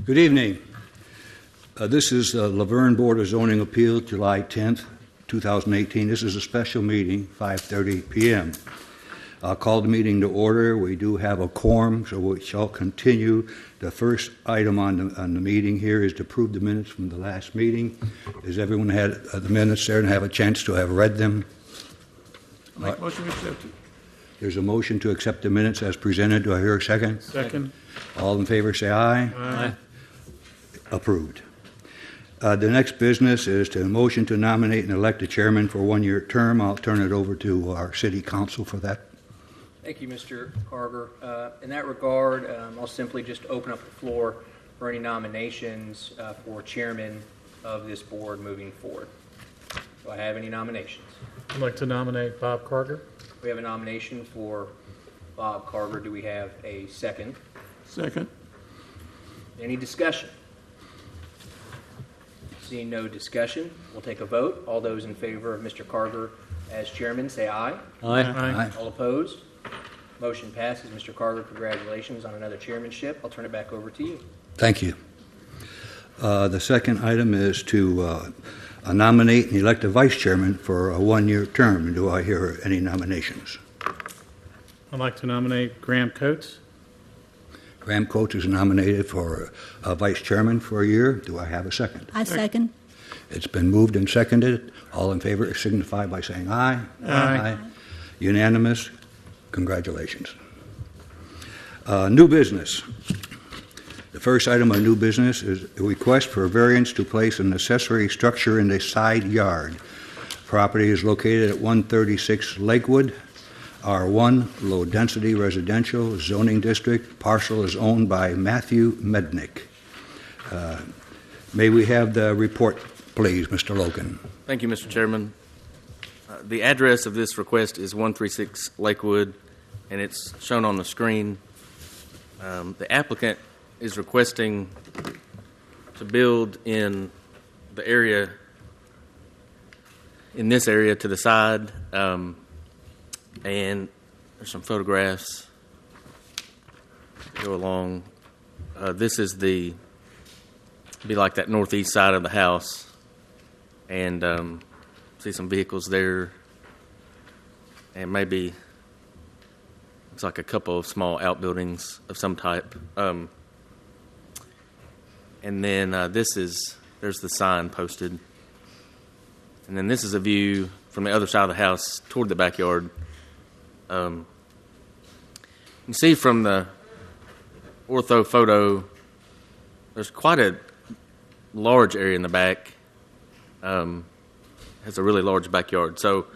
Good evening. This is the Laverne Board of Zoning Appeal, July 10th, 2018. This is a special meeting, 5:30 p.m. I'll call the meeting to order. We do have a quorum, so we shall continue. The first item on the meeting here is to approve the minutes from the last meeting. Has everyone had the minutes there and have a chance to have read them? Make motion to accept it. There's a motion to accept the minutes as presented. Do I hear a second? Second. All in favor say aye. Aye. Approved. The next business is to motion to nominate and elect a chairman for a one-year term. I'll turn it over to our city council for that. Thank you, Mr. Carver. In that regard, I'll simply just open up the floor for any nominations for chairman of this board moving forward. Do I have any nominations? I'd like to nominate Bob Carter. We have a nomination for Bob Carver. Do we have a second? Second. Any discussion? Seeing no discussion, we'll take a vote. All those in favor of Mr. Carver as chairman, say aye. Aye. All opposed? Motion passes. Mr. Carver, congratulations on another chairmanship. I'll turn it back over to you. Thank you. The second item is to nominate and elect a vice chairman for a one-year term. Do I hear any nominations? I'd like to nominate Graham Coates. Graham Coates is nominated for a vice chairman for a year. Do I have a second? I second. It's been moved and seconded. All in favor signify by saying aye. Aye. Unanimous. Congratulations. New business. The first item of new business is a request for a variance to place an accessory structure in the side yard. Property is located at 136 Lakewood, R1, low-density residential zoning district. Parcel is owned by Matthew Mednick. May we have the report, please, Mr. Logan? Thank you, Mr. Chairman. The address of this request is 136 Lakewood, and it's shown on the screen. The applicant is requesting to build in the area, in this area to the side, and there's some photographs that go along. This is be like that northeast side of the house, and see some vehicles there, and maybe looks like a couple of small outbuildings of some type. And then there's the sign posted. And then this is a view from the other side of the house toward the backyard. You can see from the ortho photo, there's quite a large area in the back. Has a really large backyard. So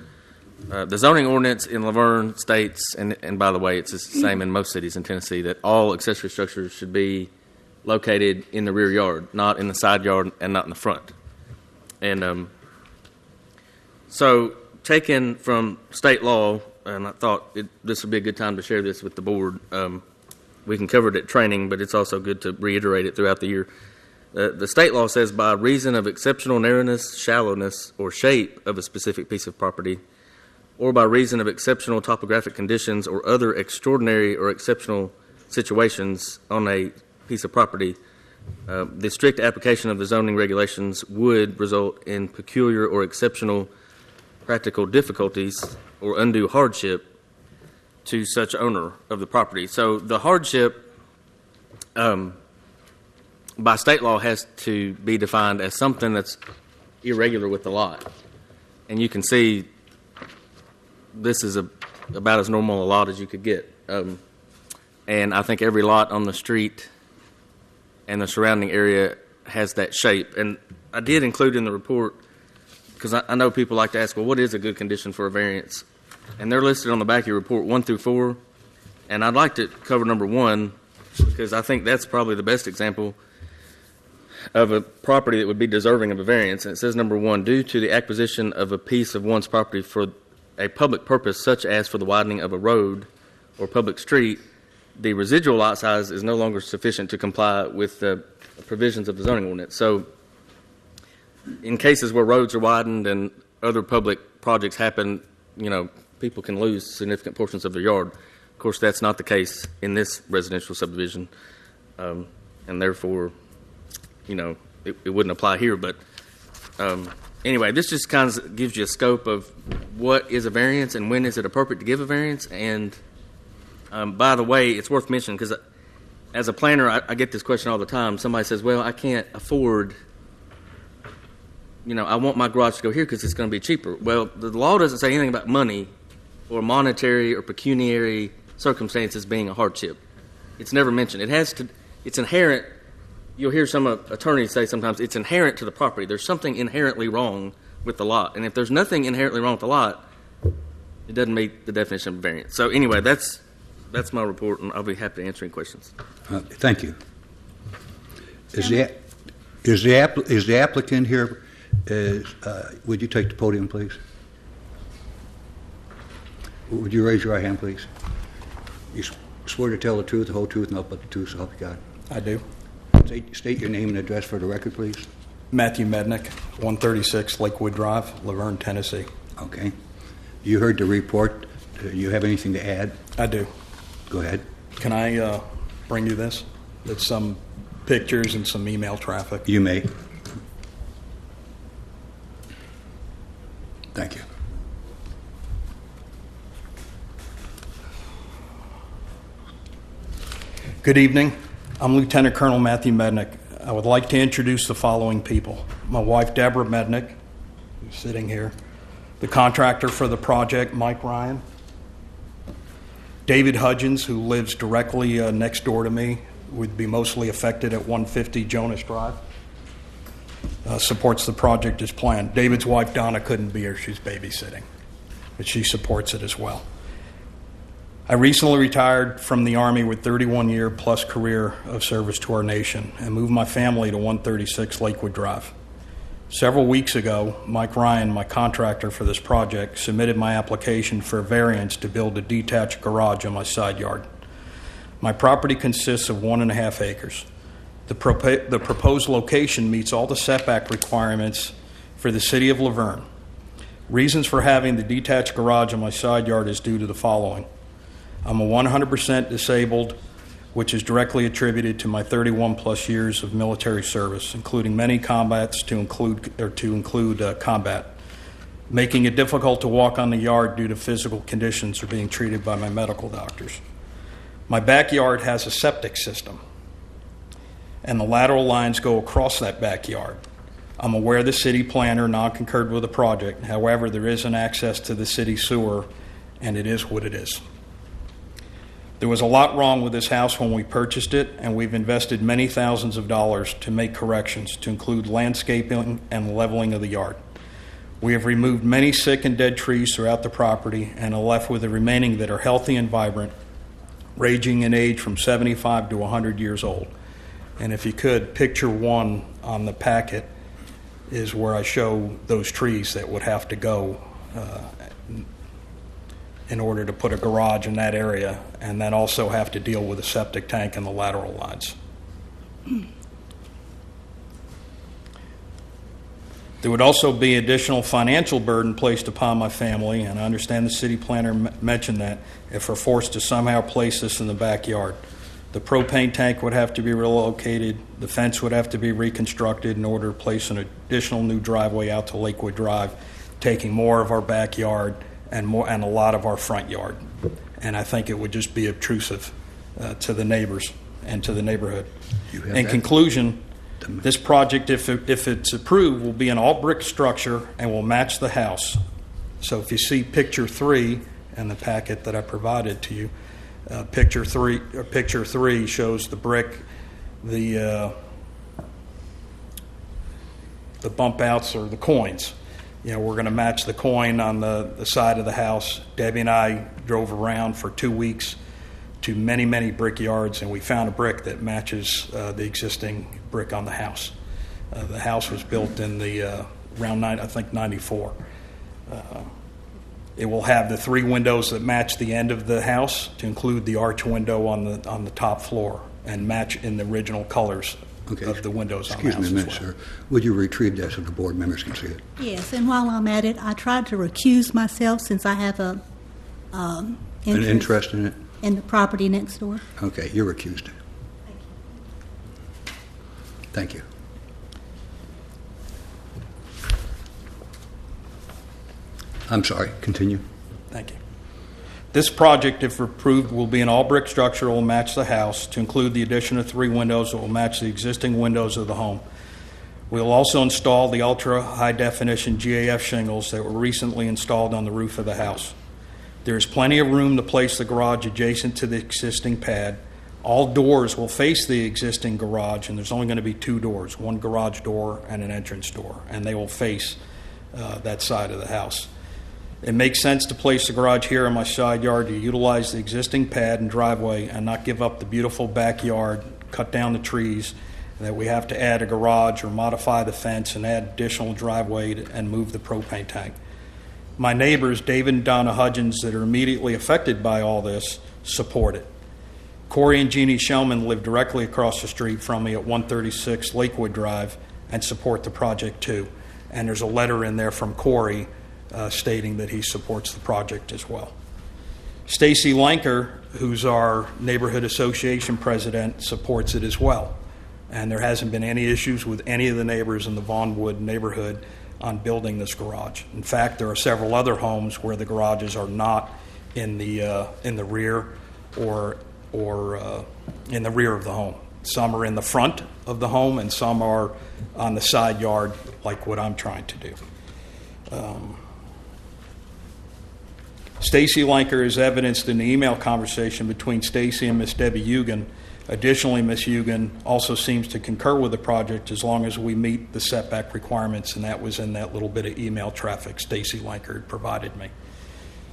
the zoning ordinance in Laverne states, and by the way, it's the same in most cities in Tennessee, that all accessory structures should be located in the rear yard, not in the side yard and not in the front. And so taken from state law, and I thought this would be a good time to share this with the board. We can cover it at training, but it's also good to reiterate it throughout the year. The state law says by reason of exceptional narrowness, shallowness, or shape of a specific piece of property, or by reason of exceptional topographic conditions or other extraordinary or exceptional situations on a piece of property, the strict application of the zoning regulations would result in peculiar or exceptional practical difficulties or undue hardship to such owner of the property. So the hardship by state law has to be defined as something that's irregular with the lot. And you can see this is about as normal a lot as you could get. And I think every lot on the street and the surrounding area has that shape. And I did include in the report, because I know people like to ask, well, what is a good condition for a variance? And they're listed on the back of your report, 1 through 4. And I'd like to cover number 1, because I think that's probably the best example of a property that would be deserving of a variance. And it says, number 1, due to the acquisition of a piece of one's property for a public purpose, such as for the widening of a road or public street, the residual lot size is no longer sufficient to comply with the provisions of the zoning ordinance. So in cases where roads are widened and other public projects happen, people can lose significant portions of their yard. Of course, that's not the case in this residential subdivision, and therefore it wouldn't apply here. But anyway, this just kind of gives you a scope of what is a variance and when is it appropriate to give a variance. And by the way, it's worth mentioning because as a planner, I get this question all the time. Somebody says, well, I can't afford, I want my garage to go here because it's going to be cheaper. Well, the law doesn't say anything about money or monetary or pecuniary circumstances being a hardship. It's never mentioned. It's inherent. You'll hear some attorneys say sometimes it's inherent to the property. There's something inherently wrong with the lot. And if there's nothing inherently wrong with the lot, it doesn't meet the definition of variance. So anyway, that's my report, and I'll be happy to answer any questions. Thank you. Is the applicant here? Would you take the podium, please? Would you raise your right hand, please? You swear to tell the truth, the whole truth, and nothing but the truth, so help you God. I do. State your name and address for the record, please. Matthew Mednick, 136 Lakewood Drive, Laverne, Tennessee. Okay. You heard the report. Do you have anything to add? I do. Go ahead. Can I bring you this? It's some pictures and some email traffic. You may. Thank you. Good evening. I'm Lieutenant Colonel Matthew Mednick. I would like to introduce the following people. My wife, Deborah Mednick, who's sitting here. The contractor for the project, Mike Ryan. David Hudgens, who lives directly next door to me, would be mostly affected at 150 Jonas Drive. Supports the project as planned. David's wife, Donna, couldn't be here. She's babysitting, but she supports it as well. I recently retired from the Army with 31-year plus career of service to our nation and moved my family to 136 Lakewood Drive. Several weeks ago, Mike Ryan, my contractor for this project, submitted my application for a variance to build a detached garage on my side yard. My property consists of 1.5 acres. The proposed location meets all the setback requirements for the city of Laverne. Reasons for having the detached garage on my side yard is due to the following. I'm a 100% disabled, which is directly attributed to my 31 plus years of military service, including many combats to include combat, making it difficult to walk on the yard due to physical conditions or being treated by my medical doctors. My backyard has a septic system, and the lateral lines go across that backyard. I'm aware the city planner non-concurred with the project. However, there is an access to the city sewer, and it is what it is. There was a lot wrong with this house when we purchased it, and we've invested many thousands of dollars to make corrections to include landscaping and leveling of the yard. We have removed many sick and dead trees throughout the property and are left with the remaining that are healthy and vibrant, ranging in age from 75 to 100 years old. And if you could, picture 1 on the packet is where I show those trees that would have to go in order to put a garage in that area, and then also have to deal with a septic tank and the lateral lines. There would also be additional financial burden placed upon my family, and I understand the city planner mentioned that, if we're forced to somehow place this in the backyard. The propane tank would have to be relocated, the fence would have to be reconstructed in order to place an additional new driveway out to Lakewood Drive, taking more of our backyard and a lot of our front yard. And I think it would just be obtrusive to the neighbors and to the neighborhood. In conclusion, this project, if it's approved, will be an all-brick structure and will match the house. So if you see picture 3 in the packet that I provided to you, picture 3 shows the brick, the bump outs or the coins. We're going to match the coin on the side of the house. Debbie and I drove around for 2 weeks to many, many brick yards, and we found a brick that matches the existing brick on the house. The house was built in the around 94. It will have the 3 windows that match the end of the house to include the arch window on the top floor and match in the original colors of the windows on the house. Excuse me a minute, sir. Would you retrieve that so the board members can see it? Yes, and while I'm at it, I tried to recuse myself since I have an interest in it? In the property next door. Okay, you're recused. Thank you. Thank you. I'm sorry, continue. Thank you. This project, if approved, will be an all-brick structure that will match the house, to include the addition of 3 windows that will match the existing windows of the home. We'll also install the ultra-high-definition GAF shingles that were recently installed on the roof of the house. There is plenty of room to place the garage adjacent to the existing pad. All doors will face the existing garage, and there's only going to be 2 doors, one garage door and an entrance door, and they will face that side of the house. It makes sense to place the garage here in my side yard to utilize the existing pad and driveway and not give up the beautiful backyard, cut down the trees, and that we have to add a garage or modify the fence and add additional driveway and move the propane tank. My neighbors, David and Donna Hudgens, that are immediately affected by all this, support it. Corey and Jeannie Shellman live directly across the street from me at 136 Lakewood Drive and support the project too. And there's a letter in there from Corey stating that he supports the project as well. Stacy Lanker, who's our neighborhood association president, supports it as well. And there hasn't been any issues with any of the neighbors in the Vaughnwood neighborhood on building this garage. In fact, there are several other homes where the garages are not in the rear or in the rear of the home. Some are in the front of the home, and some are on the side yard, like what I'm trying to do. Stacy Lanker is evidenced in the email conversation between Stacy and Miss Debbie Eugen. Additionally, Ms. Eugen also seems to concur with the project as long as we meet the setback requirements, and that was in that little bit of email traffic Stacy Lanker had provided me.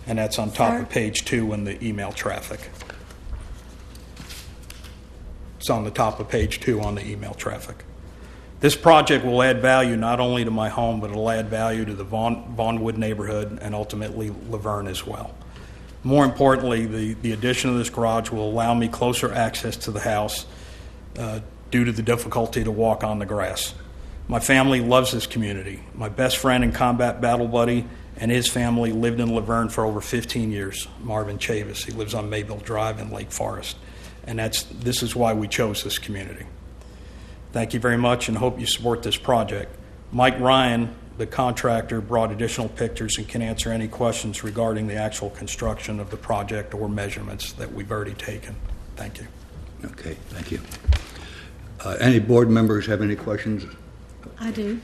And that's on top of page 2 in the email traffic. It's on the top of page 2 on the email traffic. This project will add value not only to my home, but it'll add value to the Vaughnwood neighborhood and ultimately Laverne as well. More importantly, the addition of this garage will allow me closer access to the house due to the difficulty to walk on the grass. My family loves this community. My best friend and combat battle buddy and his family lived in Laverne for over 15 years, Marvin Chavis. He lives on Mayville Drive in Lake Forest. And this is why we chose this community. Thank you very much and hope you support this project. Mike Ryan, the contractor, brought additional pictures and can answer any questions regarding the actual construction of the project or measurements that we've already taken. Thank you. Okay, thank you. Any board members have any questions? I do.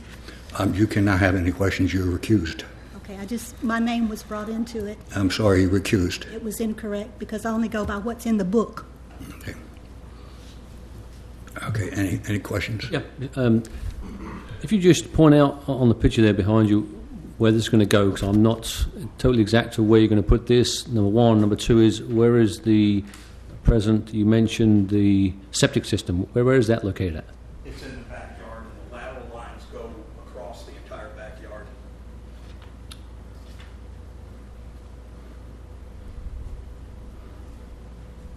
You cannot have any questions. You're recused. Okay, my name was brought into it. I'm sorry, you're recused. It was incorrect because I only go by what's in the book. Okay. Okay, any questions? Yeah. If you just point out on the picture there behind you where this is going to go, because I'm not totally exact to where you're going to put this, number one. Number two is, where is the present, you mentioned the septic system. Where is that located at? It's in the backyard, and the lateral lines go across the entire backyard.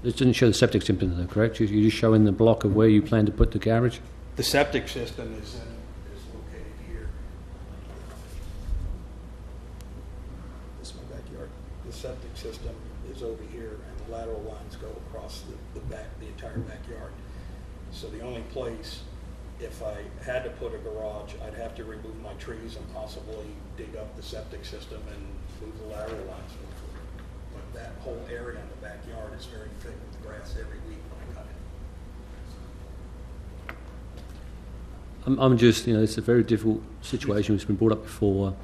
This doesn't show the septic system, though, correct? You're just showing the block of where you plan to put the garage? The septic system is located here. This is my backyard. The septic system is over here, and the lateral lines go across the entire backyard. So the only place, if I had to put a garage, I'd have to remove my trees and possibly dig up the septic system and move the lateral lines. But that whole area in the backyard is very thick with grass every week when I cut it. I'm just, it's a very difficult situation which has been brought up before.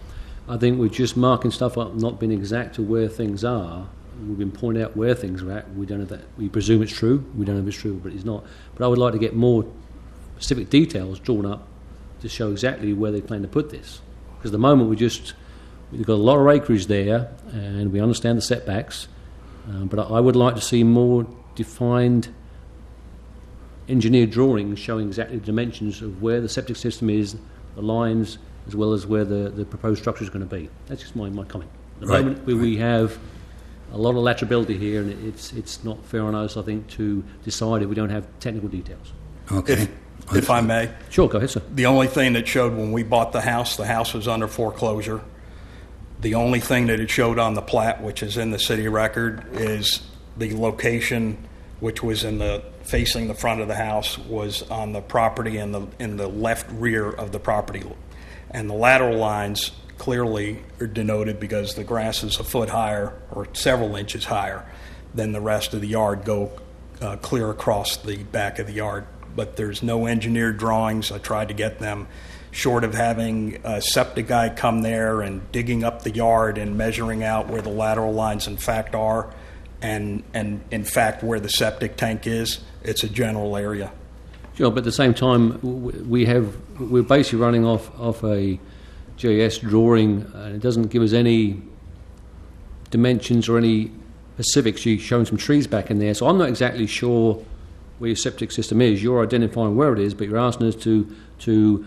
I think we're just marking stuff up, not being exact to where things are. We've been pointing out where things are at. We don't know that. We presume it's true. We don't know if it's true, but it's not. But I would like to get more specific details drawn up to show exactly where they plan to put this. Because at the moment we've got a lot of acreage there, and we understand the setbacks. But I would like to see more defined engineered drawings showing exactly the dimensions of where the septic system is, the lines, as well as where the proposed structure is going to be. That's just my comment. At the moment, we have a lot of laterability here, and it's not fair on us, I think, to decide if we don't have technical details. Okay. If I may. Sure, go ahead, sir. The only thing that showed when we bought the house was under foreclosure. The only thing that it showed on the plat, which is in the city record, is the location, which was facing the front of the house, was on the property in the left rear of the property, and the lateral lines clearly are denoted because the grass is a foot higher or several inches higher than the rest of the yard go clear across the back of the yard. But there's no engineered drawings. I tried to get them, short of having a septic guy come there and digging up the yard and measuring out where the lateral lines in fact are and in fact where the septic tank is. It's a general area. Sure, but at the same time, we're basically running off a GIS drawing, and it doesn't give us any dimensions or any specifics. You're showing some trees back in there, so I'm not exactly sure where your septic system is. You're identifying where it is, but you're asking us to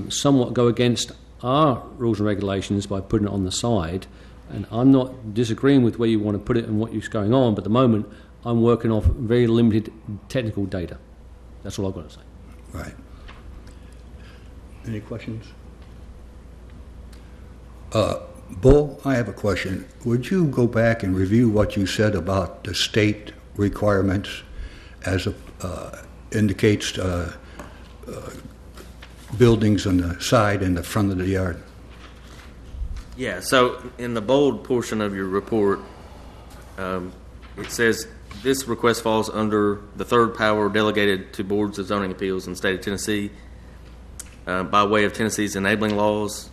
somewhat go against our rules and regulations by putting it on the side. And I'm not disagreeing with where you want to put it and what's going on, but at the moment I'm working off very limited technical data. That's all I've got to say. Right. Any questions? Bull, I have a question. Would you go back and review what you said about the state requirements as indicates buildings on the side and the front of the yard? Yeah, so in the bold portion of your report, it says this request falls under the third power delegated to boards of zoning appeals in the state of Tennessee by way of Tennessee's enabling laws,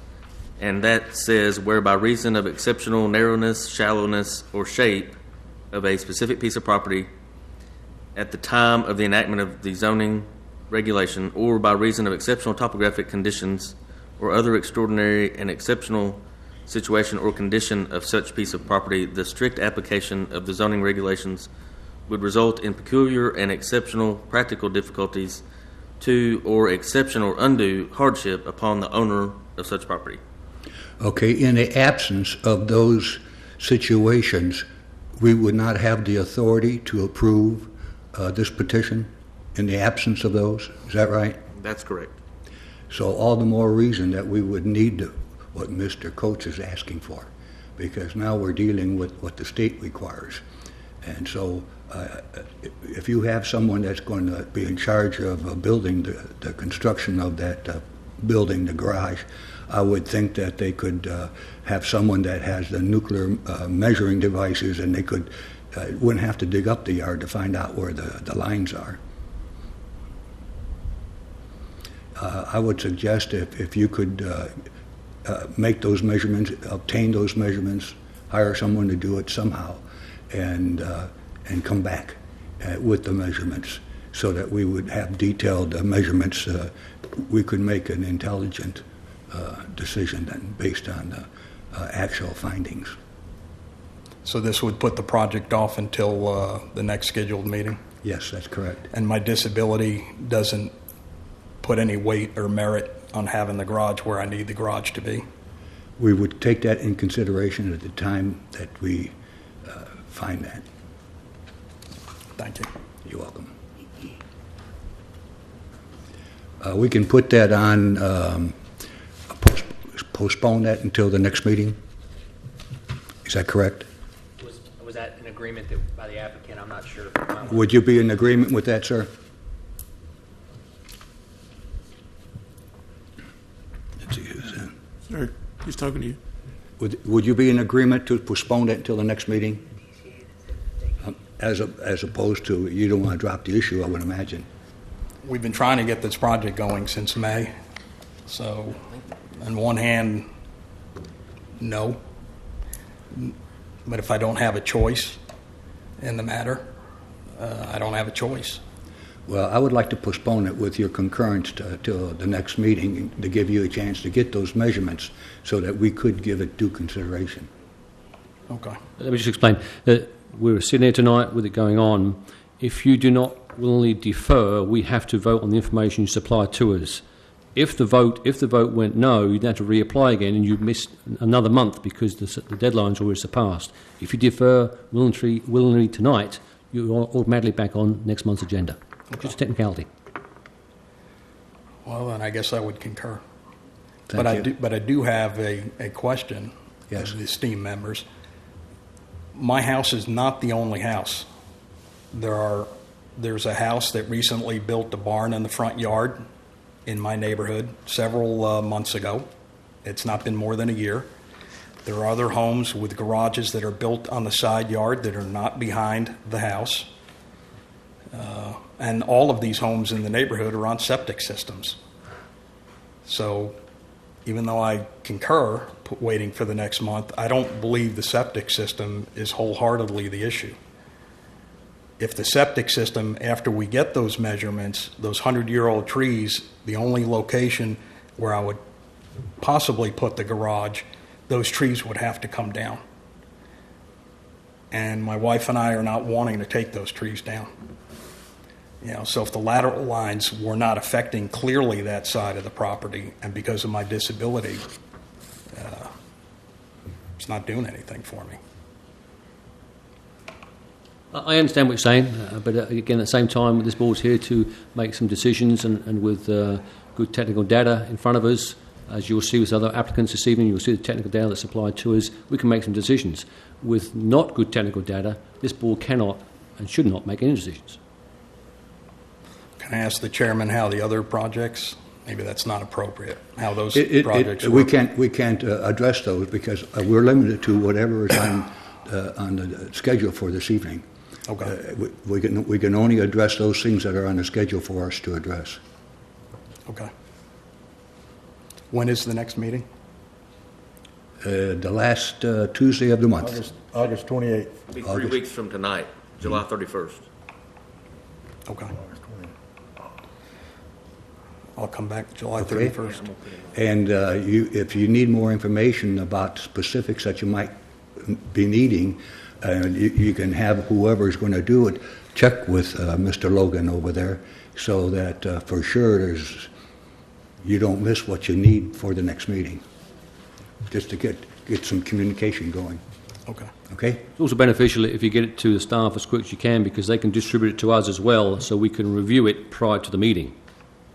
and that says where by reason of exceptional narrowness, shallowness, or shape of a specific piece of property at the time of the enactment of the zoning regulation, or by reason of exceptional topographic conditions or other extraordinary and exceptional situation or condition of such piece of property, the strict application of the zoning regulations would result in peculiar and exceptional practical difficulties to or exceptional or undue hardship upon the owner of such property. Okay, in the absence of those situations, we would not have the authority to approve this petition in the absence of those? Is that right? That's correct. So all the more reason that we would need what Mr. Coates is asking for, because now we're dealing with what the state requires. And so if you have someone that's going to be in charge of building the construction of that building, the garage, I would think that they could have someone that has the nuclear measuring devices, and they wouldn't have to dig up the yard to find out where the lines are. I would suggest if you could make those measurements, obtain those measurements, hire someone to do it somehow, and come back with the measurements so that we would have detailed measurements. We could make an intelligent decision then based on the actual findings. So this would put the project off until the next scheduled meeting? Yes, that's correct. And my disability doesn't put any weight or merit on having the garage where I need the garage to be? We would take that in consideration at the time that we find that. Thank you. You're welcome. We can put that on, postpone that until the next meeting? Is that correct? Was that an agreement by the applicant? I'm not sure. Would you be in agreement with that, sir? Let's see who's in. Sir, he's talking to you. Would you be in agreement to postpone that until the next meeting? As opposed to, you don't want to drop the issue, I would imagine. We've been trying to get this project going since May. So, on one hand, no. But if I don't have a choice in the matter, I don't have a choice. Well, I would like to postpone it with your concurrence till the next meeting to give you a chance to get those measurements so that we could give it due consideration. Okay. Let me just explain. We're sitting here tonight with it going on. If you do not willingly defer, we have to vote on the information you supply to us. If the vote went no, you'd have to reapply again, and you'd miss another month because the deadline's already surpassed. If you defer willingly tonight, you're automatically back on next month's agenda. Okay. Just a technicality. Well, then I guess I would concur. Thank you. But I do have a question Yes. of the esteemed members. My house is not the only house. There's a house that recently built a barn in the front yard in my neighborhood several months ago. It's not been more than a year. There are other homes with garages that are built on the side yard that are not behind the house. And all of these homes in the neighborhood are on septic systems. So even though I concur waiting for the next month, I don't believe the septic system is wholeheartedly the issue. If the septic system, after we get those measurements, those 100-year-old trees, the only location where I would possibly put the garage, those trees would have to come down. And my wife and I are not wanting to take those trees down. So if the lateral lines were not affecting clearly that side of the property, and because of my disability, it's not doing anything for me. I understand what you're saying, but again, at the same time, this board's here to make some decisions, and with good technical data in front of us, as you'll see with other applicants this evening, you'll see the technical data that's supplied to us, we can make some decisions. With not good technical data, this board cannot and should not make any decisions. Can I ask the chairman how the other projects, maybe that's not appropriate, how those projects We work? we can't address those because we're limited to whatever is on the schedule for this evening. Okay. We can only address those things that are on the schedule for us to address. Okay. When is the next meeting? The last Tuesday of the month. August 28th. It'll be 3 August. weeks from tonight, July 31st. Okay. I'll come back July Okay. 31st. And if you need more information about specifics that you might be needing, you can have whoever is going to do it check with Mr. Logan over there so that for sure you don't miss what you need for the next meeting, just to get some communication going. Okay. Okay? It's also beneficial if you get it to the staff as quick as you can, because they can distribute it to us as well, so we can review it prior to the meeting.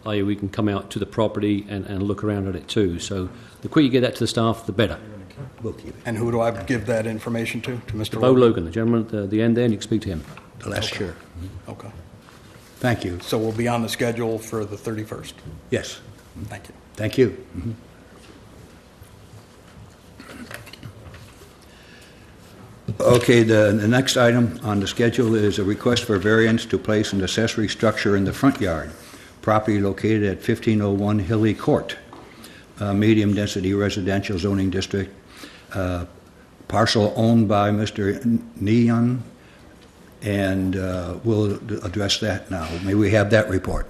I.e., we can come out to the property and look around at it too. So the quicker you get that to the staff, the better. We'll keep it. And who do I give that information to? To Mr. Bo Logan? Logan, the gentleman at the end there, and you can speak to him. The last chair. Okay. Thank you. So we'll be on the schedule for the 31st. Yes. Thank you. Thank you. Okay, the next item on the schedule is a request for variance to place an accessory structure in the front yard, property located at 1501 Hilly Court, medium-density residential zoning district, parcel owned by Mr. Neon, and we'll address that now. May we have that report?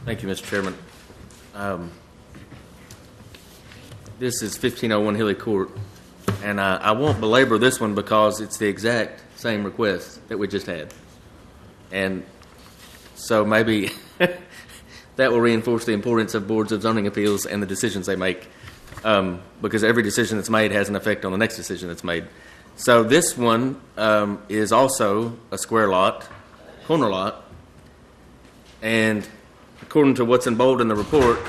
Thank you, Mr. Chairman. This is 1501 Hilly Court, and I won't belabor this one because it's the exact same request that we just had. And so maybe that will reinforce the importance of boards of zoning appeals and the decisions they make, because every decision that's made has an effect on the next decision that's made. So this one is also a square lot, corner lot, and according to what's in bold in the report,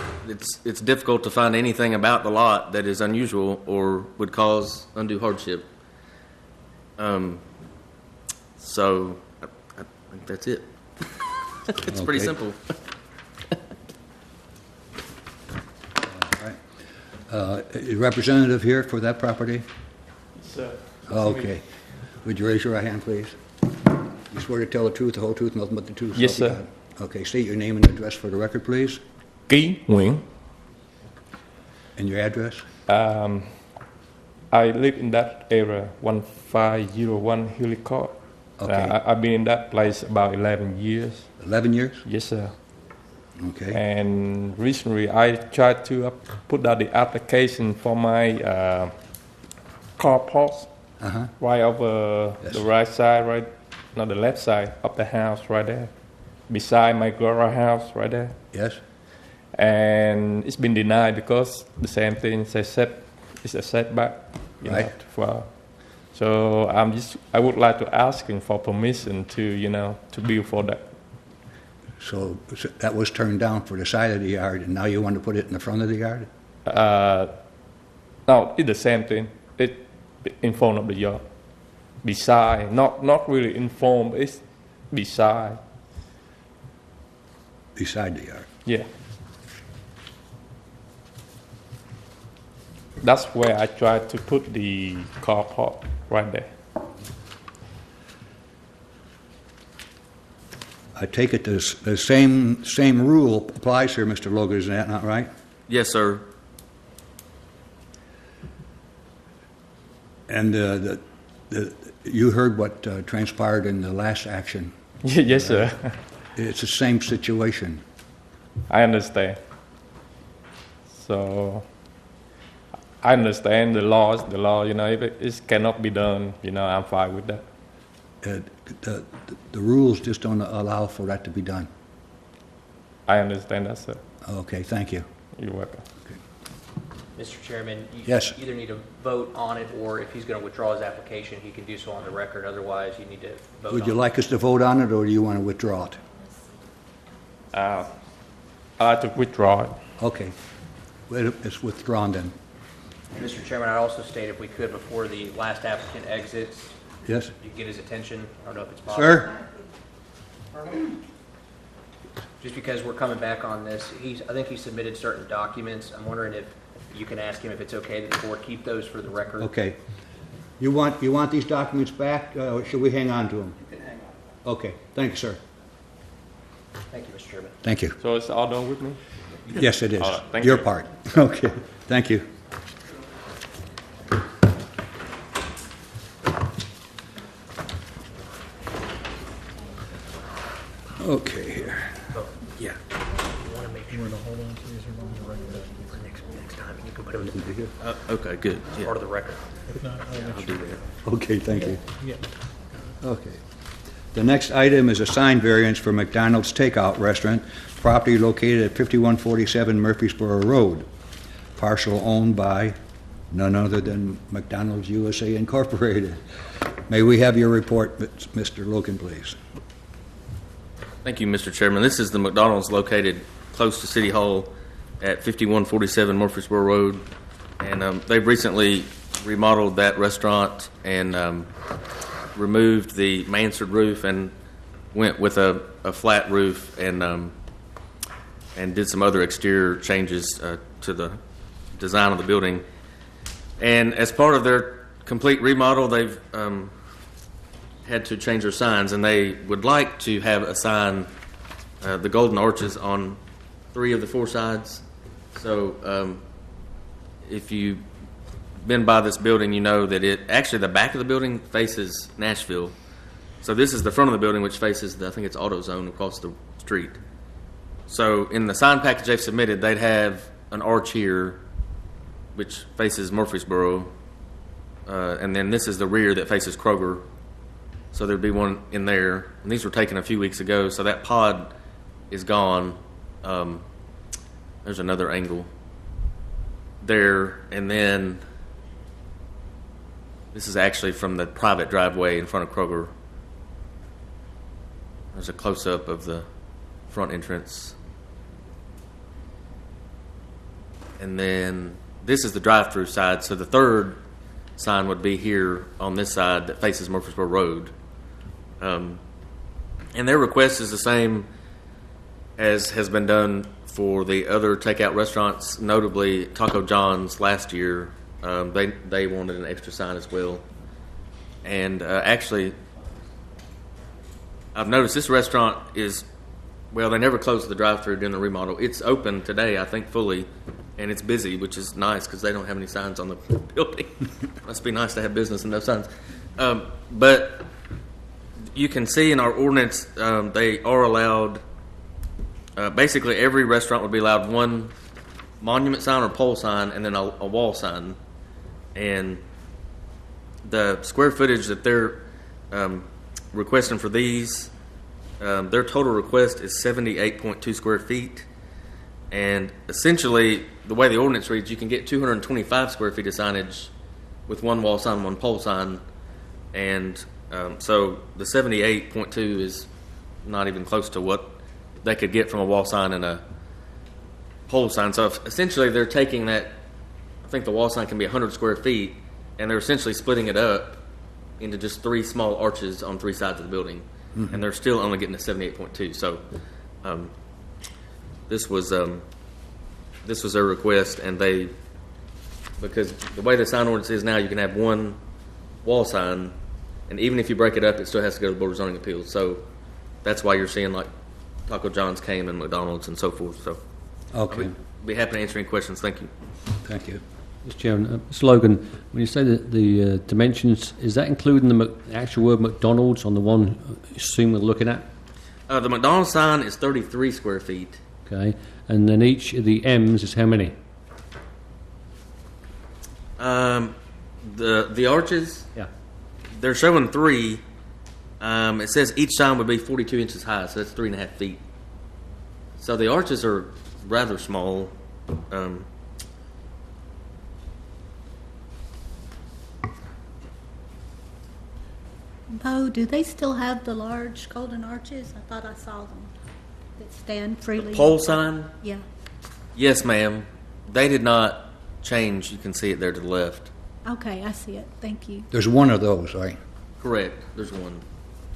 it's difficult to find anything about the lot that is unusual or would cause undue hardship. So I think that's it. It's pretty Okay. simple. Representative here for that property? Sir. Okay. Would you raise your right hand, please? You swear to tell the truth, the whole truth, nothing but the truth? Yes, so help sir. you God. Okay, state your name and address for the record, please, Ký Nguyễn. and your address. I live in that area, 1501 Hilly Court. Okay. I've been in that place about 11 years. 11 years? Yes, sir. Okay. And recently I tried to put out the application for my carport Uh-huh. right over Yes. the right side, right, not the left side of the house right there, beside my garage house right there. Yes? And it's been denied because the same thing it's a setback, Right. So I would like to ask him for permission to build for that. So that was turned down for the side of the yard, and now you want to put it in the front of the yard? No, it's the same thing. It in front of the yard, beside, not really in front, it's beside. Beside the yard. Yeah. That's where I tried to put the car park right there. I take it the same rule applies here, Mr. Logan, is that not right? Yes, sir. And you heard what transpired in the last action. Yes, sir. It's the same situation. I understand. So I understand the law. If it cannot be done, I'm fine with that. The rules just don't allow for that to be done. I understand that, sir. Okay, thank you. You're welcome. Mr. Chairman, you Yes. either need to vote on it, or if he's going to withdraw his application, he can do so on the record. Otherwise, you need to vote Would you on like us to vote on it, or do you want to withdraw it? I like to withdraw it. Okay. Well, it's withdrawn then. it. Mr. Chairman, I'd also state if we could, before the last applicant exits, Yes? you get his attention. I don't know if it's possible. Sir? Just because we're coming back on this, I think he submitted certain documents. I'm wondering if you can ask him if it's okay that the board keep those for the record. Okay. You want these documents back, or should we hang on to them? You can hang on. Okay, thank you, sir. Thank you, Mr. Chairman. Thank you. So it's all done with me? Yes, it is. All right, thank Your you. part. Okay, thank you. Okay, here. Yeah. You want to make sure to hold on to these or on the record for next time. You can put them in Okay, good. Yeah, part of the record. I'll do that. Okay, thank you. Okay. The next item is a sign variance for McDonald's Takeout Restaurant, property located at 5147 Murfreesboro Road, parcel owned by none other than McDonald's USA Incorporated. May we have your report, Mr. Logan, please? Thank you, Mr. Chairman. This is the McDonald's located close to City Hall at 5147 Murfreesboro Road. And they've recently remodeled that restaurant and removed the mansard roof and went with a flat roof and did some other exterior changes to the design of the building. And as part of their complete remodel, they've had to change their signs, and they would like to have a sign, the golden arches, on 3 of the 4 sides. So if you've been by this building, you know that the back of the building faces Nashville. So this is the front of the building, which faces, I think it's AutoZone across the street. So in the sign package they've submitted, they'd have an arch here, which faces Murfreesboro, and then this is the rear that faces Kroger. So there'd be one in there. And these were taken a few weeks ago, so that pod is gone. There's another angle there, and then this is actually from the private driveway in front of Kroger. There's a close-up of the front entrance. And then this is the drive-through side, so the third sign would be here on this side that faces Murfreesboro Road. And their request is the same as has been done for the other takeout restaurants, notably Taco John's last year. They wanted an extra sign as well. And actually, I've noticed this restaurant is, well, they never closed the drive-thru during the remodel. It's open today, I think, fully, and it's busy, which is nice because they don't have any signs on the building. Must be nice to have business and no signs. But you can see in our ordinance, they are allowed, basically every restaurant would be allowed one monument sign or pole sign and then a wall sign. And the square footage that they're requesting for these, their total request is 78.2 square feet. And essentially, the way the ordinance reads, you can get 225 square feet of signage with one wall sign, one pole sign. And so the 78.2 is not even close to what they could get from a wall sign and a pole sign. So essentially, they're taking that, I think the wall sign can be 100 square feet, and they're essentially splitting it up into just 3 small arches on 3 sides of the building. Mm-hmm. And they're still only getting a 78.2. So this was their request, and they because the way the sign ordinance is now, you can have one wall sign, and even if you break it up, it still has to go to the Board of Zoning Appeals. So that's why you're seeing like Taco John's came and McDonald's and so forth. So Okay, I'll be happy to answer any questions. Thank you. thank you. Mr. Chairman, Mr. Logan, when you say that the dimensions, is that including the actual word McDonald's on the one assume we're looking at? The McDonald's sign is 33 square feet. Okay, and then each of the M's is how many? The arches, Yeah. they're showing 3. It says each sign would be 42 inches high, so that's 3.5 feet. So the arches are rather small. Bo, do they still have the large golden arches? I thought I saw them that stand freely. Pole sign? Yeah. Yes, ma'am. They did not change. You can see it there to the left. Okay, I see it. Thank you. There's one of those, right? Correct. There's one.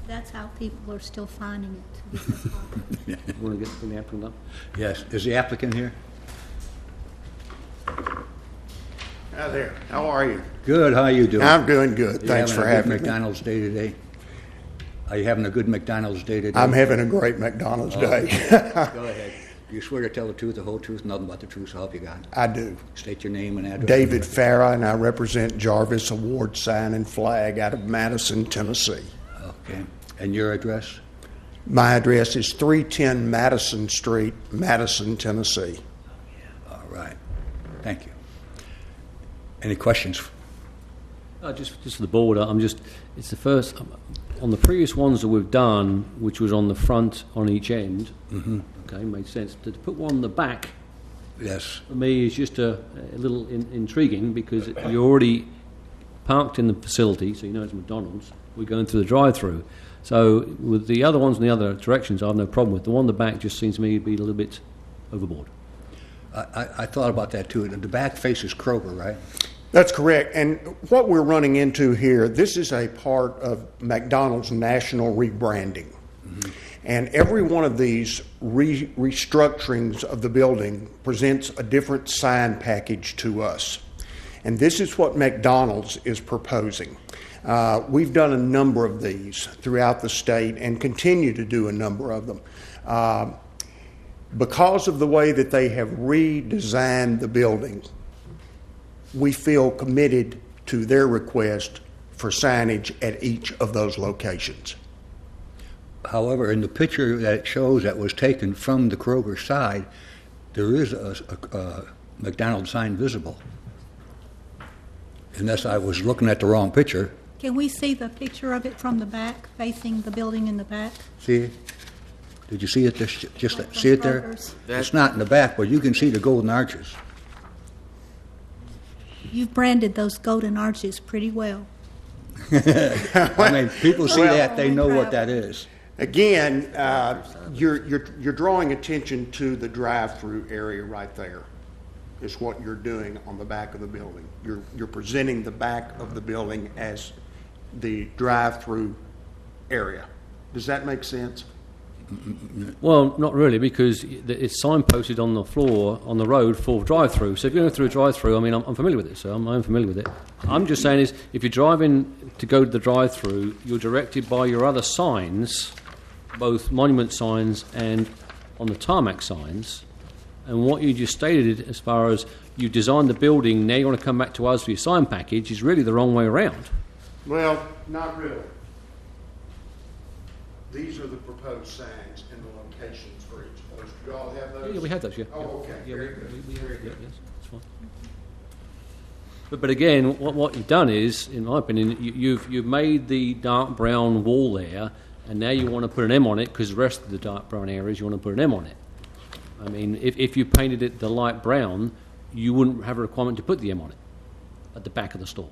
That's how people are still finding it to be so popular. You want to get the applicant up? Yes. Is the applicant here? Hi there. How are you? Good, how you doing? I'm doing good. You Thanks for having a having good me. McDonald's day today? Are you having a good McDonald's day today? I'm having a great McDonald's day. Go ahead. You swear to tell the truth, the whole truth, nothing but the truth, so help you God. I do. State your name and address. David Farah, and I represent Jarvis Award Sign and Flag out of Madison, Tennessee. Okay. And your address? My address is 310 Madison Street, Madison, Tennessee. All right. Thank you. Any questions? Just for the board, it's the first, on the previous ones that we've done, which was on the front on each end, okay, made sense. To put one on the back, Yes. for me, is just a little intriguing because you're already parked in the facility, so you know it's McDonald's. We're going through the drive-through. So with the other ones in the other directions, I have no problem with. The one in the back just seems to me to be a little bit overboard. I thought about that too. The back faces Kroger, right? That's correct. And what we're running into here, this is a part of McDonald's national rebranding. And every one of these restructurings of the building presents a different sign package to us. And this is what McDonald's is proposing. We've done a number of these throughout the state and continue to do a number of them. Because of the way that they have redesigned the building, we feel committed to their request for signage at each of those locations. However, in the picture that it shows that was taken from the Kroger side, there is a McDonald's sign visible. Unless I was looking at the wrong picture. Can we see the picture of it from the back, facing the building in the back? See it? Did you see it? Just Like see it from there? Kroger's? It's not in the back, but you can see the golden arches. You've branded those golden arches pretty well. I mean, people see Well- that, they know what that is. Again, you're drawing attention to the drive-through area right there. Is what you're doing on the back of the building. You're presenting the back of the building as the drive-through area. Does that make sense? Well, not really, because it's signposted on the floor, on the road for drive-through. So if you're going through a drive-through, I mean, I'm familiar with it, so I'm familiar with it. I'm just saying is, if you're driving to go to the drive-through, you're directed by your other signs, both monument signs and on the tarmac signs. And what you just stated, as far as you designed the building, now you want to come back to us for your sign package, is really the wrong way around. Well, not really. These are the proposed signs and the locations for each of those. Do you all have those? Yeah, we have those, yeah. Oh, okay. Yeah, Very good. we have, yeah, yes, that's fine. But again, what you've done is, in my opinion, you've made the dark brown wall there, and now you want to put an M on it because the rest of the dark brown areas you want to put an M on it. I mean, if you painted it the light brown, you wouldn't have a requirement to put the M on it at the back of the store.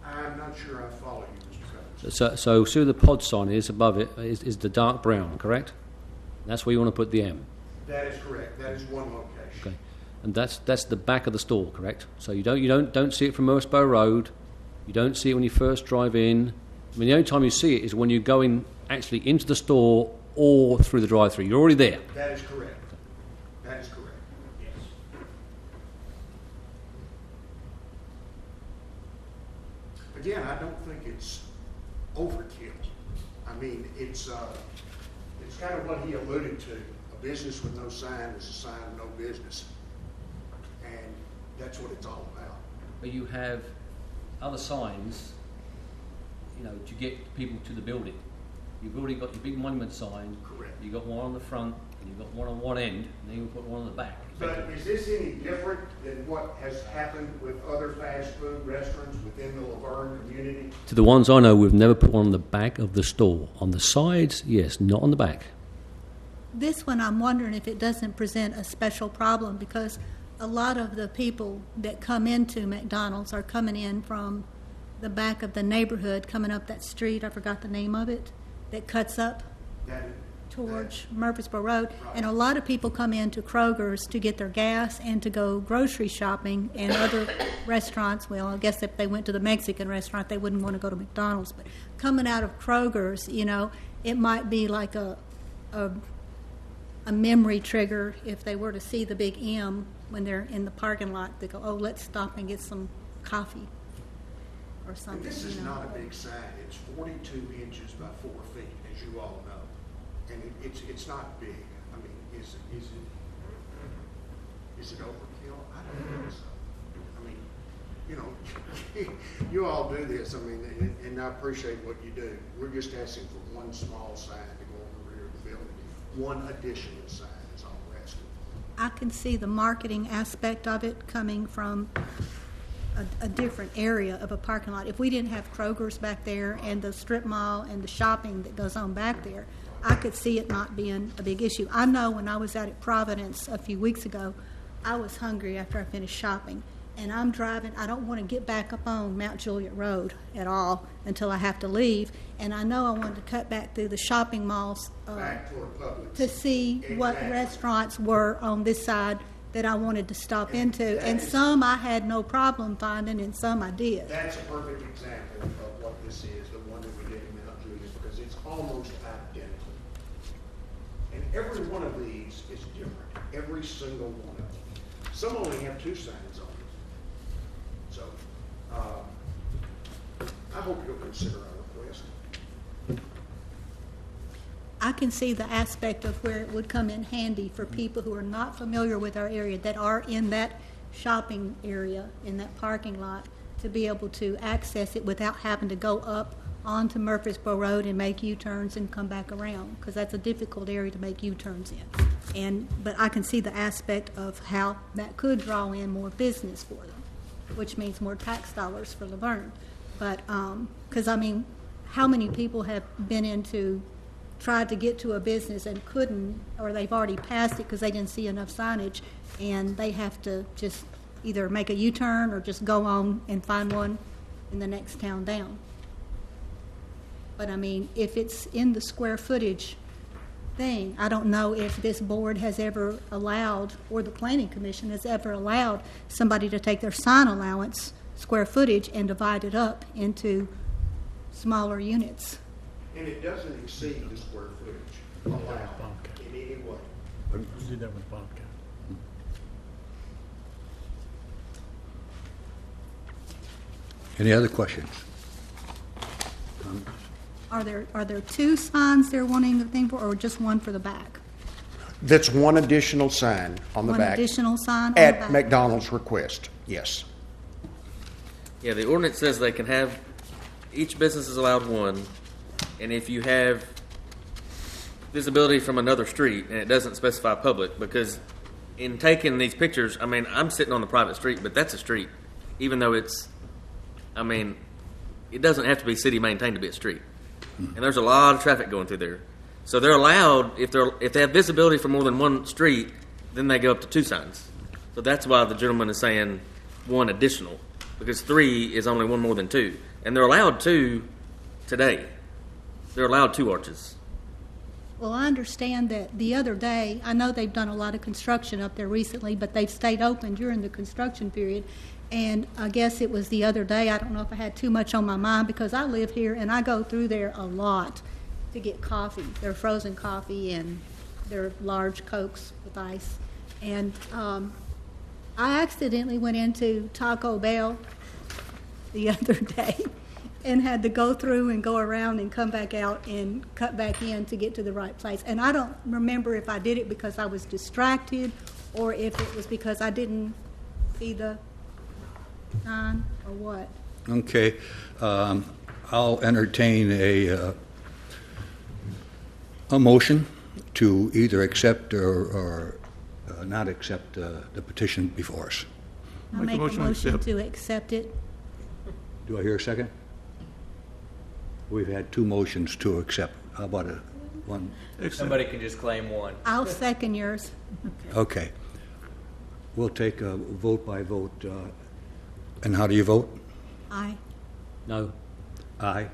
I'm not sure I follow you, Mr. Coates. So see where the pod sign is above it is the dark brown, correct? That's where you want to put the M. That is correct. That is one location. Okay, and that's the back of the store, correct? So you don't see it from Mersbow Road. You don't see it when you first drive in. I mean, the only time you see it is when you're going actually into the store or through the drive-through. You're already there. That is correct. That is correct. Yes. overkill. I mean, it's kind of what he alluded to. A business with no sign is a sign of no business. And that's what it's all about. But you have other signs, you know, to get people to the building. You've already got your big monument sign. Correct. You've got one on the front, and you've got one on one end, and then you've got one on the back. But is this any different than what has happened with other fast food restaurants within the Laverne community? To the ones I know, we've never put one on the back of the store. On the sides, yes, not on the back. This one, I'm wondering if it doesn't present a special problem because a lot of the people that come into McDonald's are coming in from the back of the neighborhood, coming up that street, I forgot the name of it, that cuts up towards Murfreesboro Road. And a lot of people come into Kroger's to get their gas and to go grocery shopping, and other restaurants, well, I guess if they went to the Mexican restaurant, they wouldn't want to go to McDonald's. But coming out of Kroger's, you know, it might be like a memory trigger if they were to see the big M when they're in the parking lot. They go, oh, let's stop and get some coffee or something. This is you know. not a big sign. It's 42 inches by 4 feet, as you all know. And it's not big. I mean, is it overkill? I don't think so. I mean, you know, you all do this. I mean, and I appreciate what you do. We're just asking for one small sign to go on the rear of the building. One additional sign is all we're asking for. I can see the marketing aspect of it coming from a different area of a parking lot. If we didn't have Kroger's back there and the strip mall and the shopping that goes on back there, I could see it not being a big issue. I know when I was out at Providence a few weeks ago, I was hungry after I finished shopping. And I'm driving, I don't want to get back up on Mount Juliet Road at all until I have to leave. And I know I wanted to cut back through the shopping malls Back toward Publix. to see what Exactly. restaurants were on this side that I wanted to stop into. And some I had no problem finding, and some I did. That's a perfect example of what this is, the one that we did in Mount Juliet, because it's almost identical. And every one of these is different, every single one of them. Some only have 2 signs on them. So, I hope you'll consider our request. I can see the aspect of where it would come in handy for people who are not familiar with our area, that are in that shopping area, in that parking lot, to be able to access it without having to go up onto Murfreesboro Road and make U-turns and come back around, because that's a difficult area to make U-turns in. But I can see the aspect of how that could draw in more business for them, which means more tax dollars for Laverne. But, because, I mean, how many people have been into, tried to get to a business and couldn't, or they've already passed it because they didn't see enough signage, and they have to just either make a U-turn or just go on and find one in the next town down. But, I mean, if it's in the square footage thing, I don't know if this board has ever allowed, or the planning commission has ever allowed somebody to take their sign allowance, square footage, and divide it up into smaller units. And it doesn't exceed the square footage allowed in any way. We did that with Bobcat. Any other questions? Are there 2 signs they're wanting the thing for, or just one for the back? That's one additional sign on the One back. additional sign on the At back? McDonald's request, yes. Yeah, the ordinance says they can have, each business is allowed one, and if you have visibility from another street, and it doesn't specify public, because in taking these pictures, I mean, I'm sitting on the private street, but that's a street, even though it's, I mean, it doesn't have to be city maintained to be a street. And there's a lot of traffic going through there. So they're allowed, if they have visibility for more than one street, then they go up to 2 signs. So that's why the gentleman is saying one additional, because 3 is only one more than 2. And they're allowed 2 today. They're allowed 2 arches. Well, I understand that the other day, I know they've done a lot of construction up there recently, but they've stayed open during the construction period. And I guess it was the other day, I don't know if I had too much on my mind, because I live here and I go through there a lot to get coffee, their frozen coffee and their large Cokes with ice. And I accidentally went into Taco Bell the other day, and had to go through and go around and come back out and cut back in to get to the right place. And I don't remember if I did it because I was distracted or if it was because I didn't see the sign or what. Okay, I'll entertain a motion to either accept or not accept the petition before us. I'll make a motion to accept it. Do I hear a second? We've had two motions to accept. How about one? Somebody can just claim one. I'll second yours. Okay. We'll take a vote by vote. And how do you vote? Aye. No. Aye.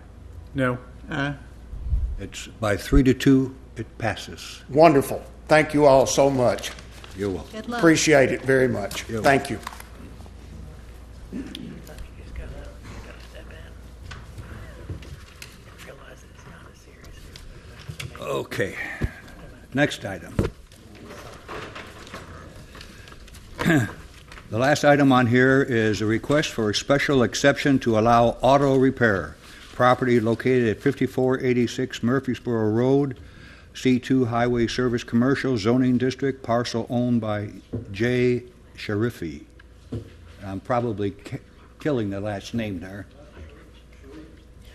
No. It's by 3-2, it passes. Wonderful. Thank you all so much. You're welcome. Good luck. Appreciate it very much. You're Thank you. Okay. Next item. The last item on here is a request for a special exception to allow auto repair. Property located at 5486 Murfreesboro Road, C2 Highway Service Commercial Zoning District, parcel owned by J. Sharifi. I'm probably killing the last name there.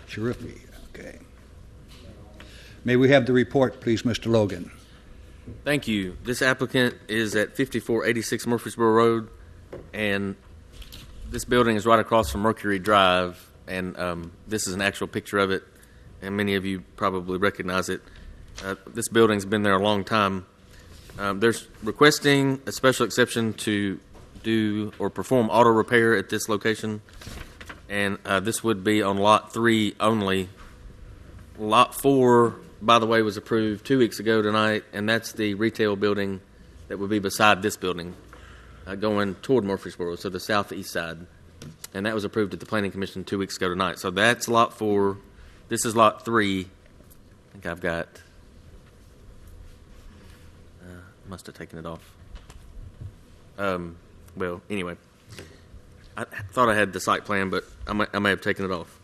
Sharifi, okay. May we have the report, please, Mr. Logan? Thank you. This applicant is at 5486 Murfreesboro Road, and this building is right across from Mercury Drive, and this is an actual picture of it, and many of you probably recognize it. This building's been there a long time. They're requesting a special exception to do or perform auto repair at this location, and this would be on Lot 3 only. Lot 4, by the way, was approved 2 weeks ago tonight, and that's the retail building that would be beside this building, going toward Murfreesboro, so the southeast side. And that was approved at the Planning Commission 2 weeks ago tonight. So that's Lot 4. This is Lot 3. I think I've got... must have taken it off. Well, anyway. I thought I had the site plan, but I may have taken it off.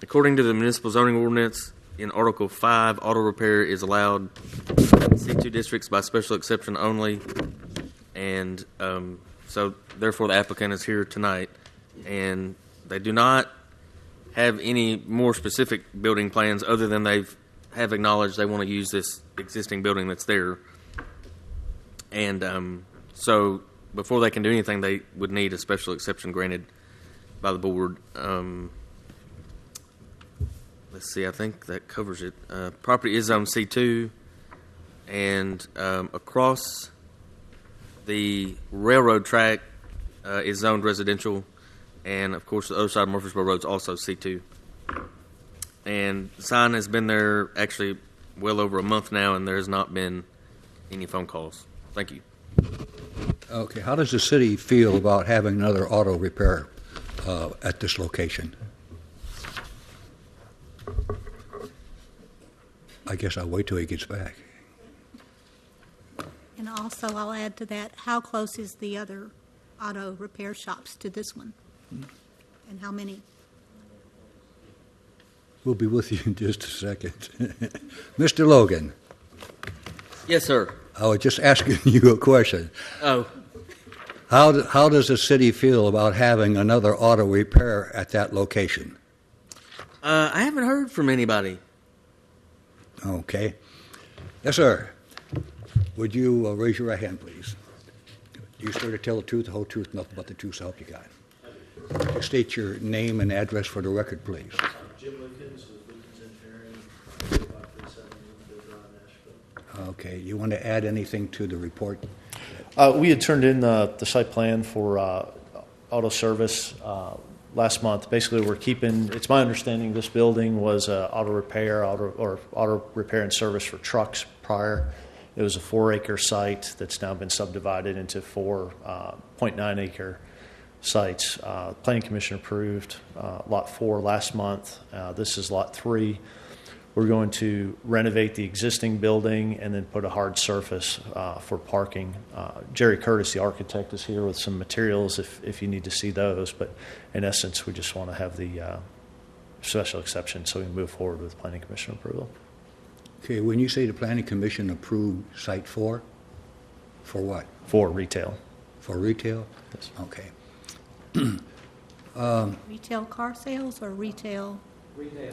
According to the municipal zoning ordinance, in Article 5, auto repair is allowed in C2 districts by special exception only. And so, therefore, the applicant is here tonight. And they do not have any more specific building plans other than they have acknowledged they want to use this existing building that's there. And so, before they can do anything, they would need a special exception granted by the board. Let's see, I think that covers it. Property is zone C2, and across the railroad track is zoned residential, and of course the other side of Murfreesboro Road is also C2. And the sign has been there actually well over a month now, and there has not been any phone calls. Thank you. Okay, how does the city feel about having another auto repair at this location? I guess I'll wait till he gets back. And also, I'll add to that, how close is the other auto repair shops to this one? And how many? We'll be with you in just a second. Mr. Logan, Yes, sir. I was just asking you a question. Oh, How does the city feel about having another auto repair at that location? I haven't heard from anybody. Okay. Yes, sir. Would you raise your right hand, please? Do you swear to tell the truth, the whole truth, nothing but the truth, so help you God? Just state your name and address for the record, please. Jim Lucas with Lucas Engineering, 537 Woodfield Drive, Nashville. Okay. You want to add anything to the report? We had turned in the site plan for auto service last month. Basically, we're keeping. It's my understanding this building was auto repair and service for trucks prior. It was a 4-acre site that's now been subdivided into 4 0.9-acre sites. Planning Commission approved Lot 4 last month. This is Lot 3. We're going to renovate the existing building and then put a hard surface for parking. Jerry Curtis, the architect, is here with some materials if you need to see those. But in essence, we just want to have the special exception so we can move forward with planning commission approval. Okay, when you say the planning commission approved site 4, for what? For retail. For retail? Yes. Okay. Retail car sales or retail?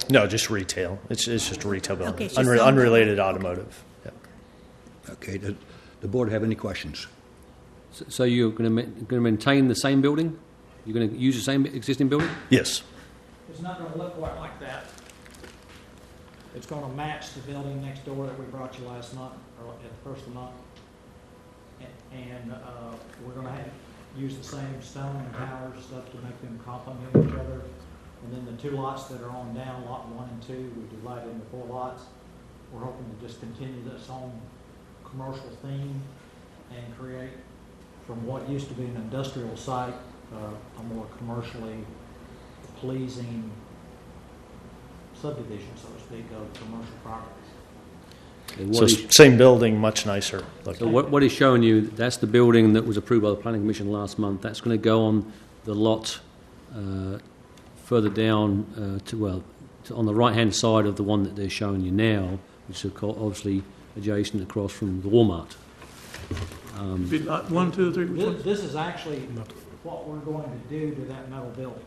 No, just retail. It's just a retail building. Okay, it's just on- Unrelated okay. automotive. Yeah. Okay, does the board have any questions? So you're going to maintain the same building? You're going to use the same existing building? Yes. It's not going to look quite like that. It's going to match the building next door that we brought you last month, or at the first of the month. And we're going to use the same stone and towers stuff to make them complement each other. And then the 2 lots that are on down, lot 1 and 2, we divided into 4 lots. We're hoping to just continue this on commercial theme and create, from what used to be an industrial site, a more commercially pleasing subdivision, so to speak, of commercial properties. And So what is- same building, much nicer looking. So what is showing you, that's the building that was approved by the Planning Commission last month. That's going to go on the lot further down on the right-hand side of the one that they're showing you now, which is obviously adjacent across from the Walmart. Be lot 1, 2, 3, which one? This is actually what we're going to do to that metal building.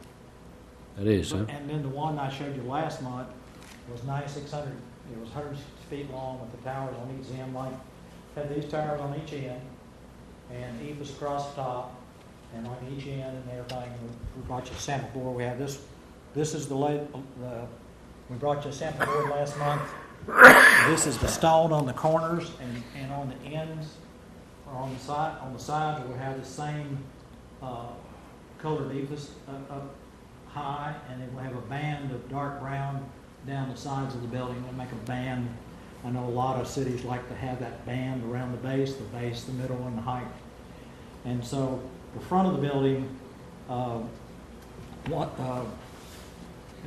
That is, huh? And then the one I showed you last month was 9,600, it was 160 feet long with the towers on each end, like, had these towers on each end, and EPA's across the top, and on each end and everything. We brought you a sample board. We have this is we brought you a sample board last month. This is the stone on the corners and on the ends, or on the sides, we have the same colored EPA's up high, and then we'll have a band of dark brown down the sides of the building. We'll make a band. I know a lot of cities like to have that band around the base, the middle, and the height. And so the front of the building, the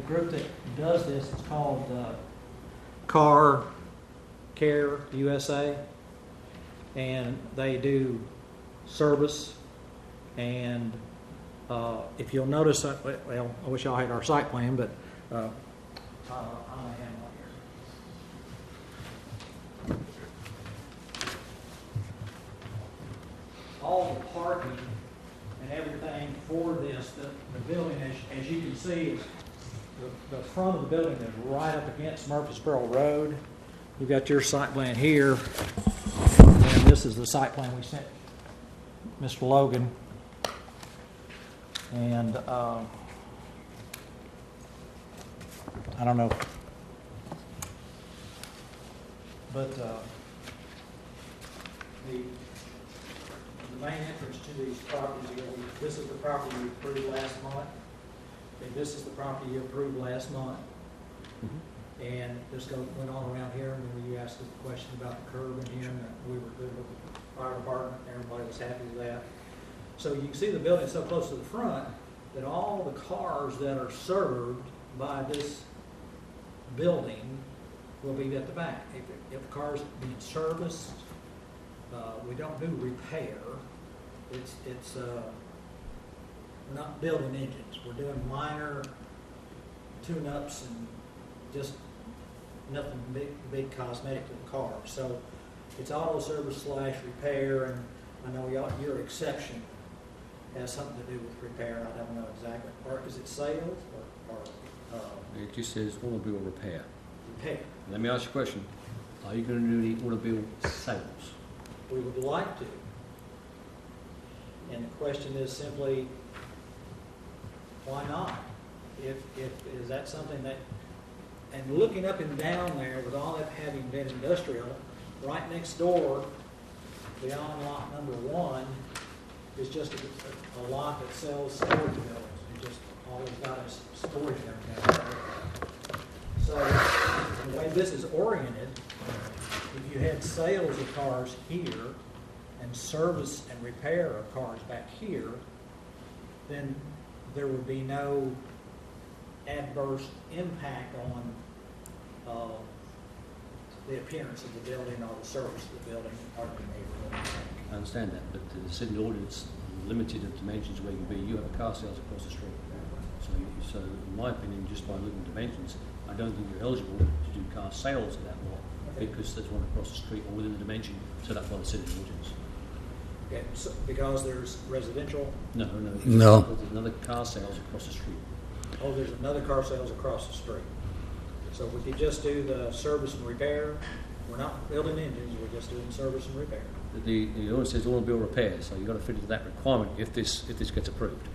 group that does this is called Car Care USA, and they do service. And if you'll notice, well, I wish y'all had our site plan, but I have one here. All the parking and everything for this, the building, as you can see, is the front of the building is right up against Murfreesboro Road. You've got your site plan here, and this is the site plan we sent Mr. Logan. And I don't know, but the main entrance to these properties, this is the property you approved last month, and this is the property you approved last month. Mm-hmm. And this went on around here, and then you asked us the question about the curb in here, and we were good with the fire department, everybody was happy with that. So you can see the building so close to the front that all the cars that are served by this building will be at the back. If the car's being serviced, we don't do repair. It's we're not building engines. We're doing minor tune-ups and just nothing big cosmetic to the car. So it's auto service / repair, and I know your exception has something to do with repair. I don't know exactly. Or is it sales or It just says automobile repair. repair? Let me ask you a question. Are you going to do the automobile sales? We would like to. And the question is simply, why not? If is that something that, and looking up and down there with all that having been industrial, right next door, beyond lot number 1, is just a lot that sells storage buildings. It just always got a storage down there. So the way this is oriented, if you had sales of cars here and service and repair of cars back here, then there would be no adverse impact on the appearance of the building or the service of the building or the neighborhood. I understand that, but the city ordinance limited the dimensions where you can be. You have a car sales across the street. So me. So, in my opinion, just by looking at dimensions, I don't think you're eligible to do car sales at that lot because there's one across the street or within the dimension set up by the city ordinance. Okay, so because there's residential, No. No. There's another car sales across the street. oh, there's another car sales across the street. So we could just do the service and repair. We're not building engines, we're just doing service and repair. The ordinance says automobile repairs, so you've got to fit into that requirement if this gets approved.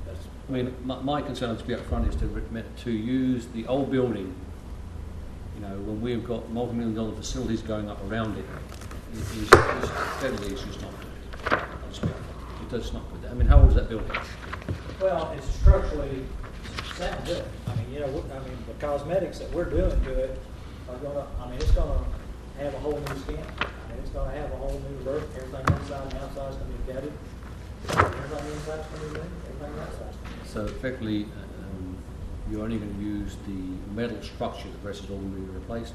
That's, I mean, my concern, to be up front, is to use the old building, you know, when we've got multi-million dollar facilities going up around it, it's just not good. I'll just be upfront. It does not good. I mean, how old is that building? well, it's structurally sound good. I mean, you know, the cosmetics that we're doing to it are gonna, I mean, it's gonna have a whole new skin. I mean, it's gonna have a whole new look. Everything inside and outside is gonna be gutted. Everything inside's gonna be new. Everything outside's gonna be new. So effectively, you're only going to use the metal structure, the rest is all going to be replaced.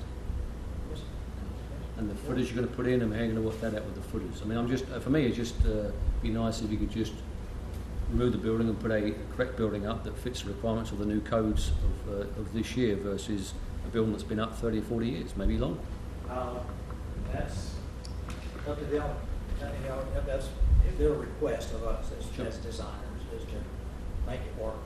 And the footers you're going to put in, and how are you going to work that out with the footers? I mean, I'm just, for me, it's just be nice if you could just remove the building and put a correct building up that fits the requirements of the new codes of this year versus a building that's been up 30 or 40 years, maybe longer. That's up to them. You know, that's their request of us as designers, is to make it work.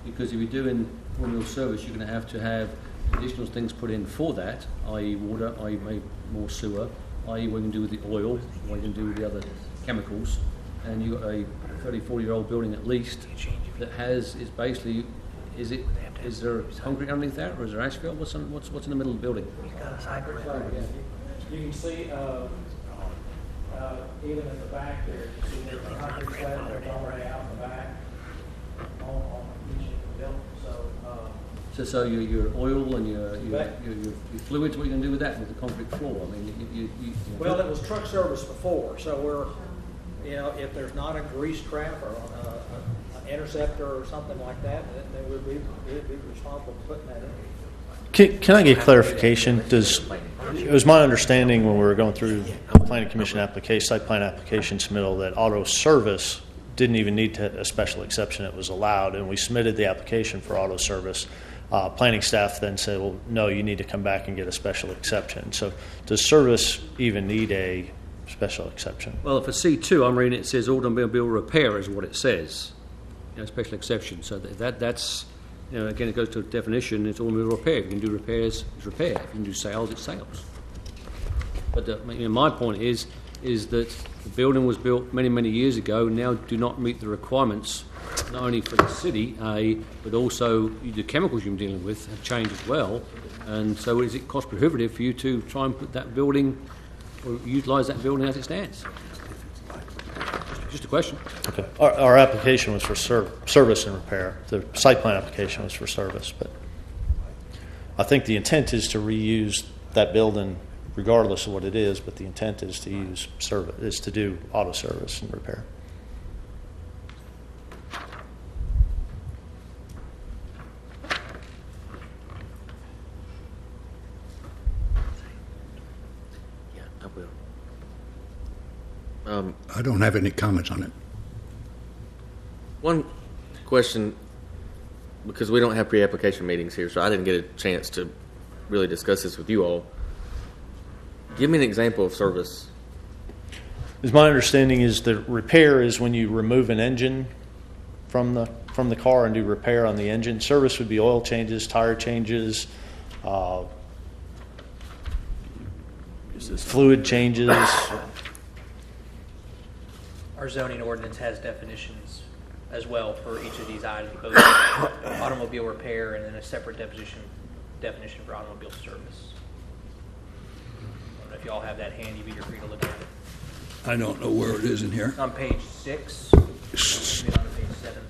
Because if you're doing automobile service, you're going to have additional things put in for that, i.e. water, i.e. maybe more sewer, i.e. what you can do with the oil, what you can do with the other chemicals, and you've got a 30, 40-year-old building at least that is basically, is there concrete underneath that, or is there asphalt? What's in the middle of the building? You can see, even in the back there, you can see there's a concrete slab that's already out in the back on each of the buildings. So your oil and your fluids, what are you going to do with that, with the concrete floor? I mean, Well, it was truck service before, so we're, you know, if there's not a grease trap or an interceptor or something like that, then we'd be responsible for putting that in. Can I get clarification? It was my understanding when we were going through the planning commission application, site plan application submittal, that auto service didn't even need a special exception. It was allowed, and we submitted the application for auto service. Planning staff then said, well, no, you need to come back and get a special exception. So does service even need a special exception? Well, for C2, I'm reading it says automobile repair is what it says, you know, special exception. So that's, you know, again, it goes to a definition. It's automobile repair. If you can do repairs, it's repair. If you can do sales, it's sales. But you know, my point is that the building was built many, many years ago, now do not meet the requirements, not only for the city, but also the chemicals you're dealing with have changed as well. And so is it cost prohibitive for you to try and put that building, or utilise that building as it stands? Just a question. Okay. Our application was for service and repair. The site plan application was for service, but I think the intent is to reuse that building regardless of what it is, but the intent is to use service, is to do auto service and repair. Yeah, I will. I don't have any comments on it. One question, because we don't have pre-application meetings here, so I didn't get a chance to really discuss this with you all. Give me an example of service. As my understanding is, the repair is when you remove an engine from the car and do repair on the engine. Service would be oil changes, tire changes, fluid changes. Our zoning ordinance has definitions as well for each of these items, both automobile repair and then a separate definition for automobile service. I don't know if y'all have that handy, but you're free to look at it. I don't know where it is in here. It's on page 6. It's on page 7.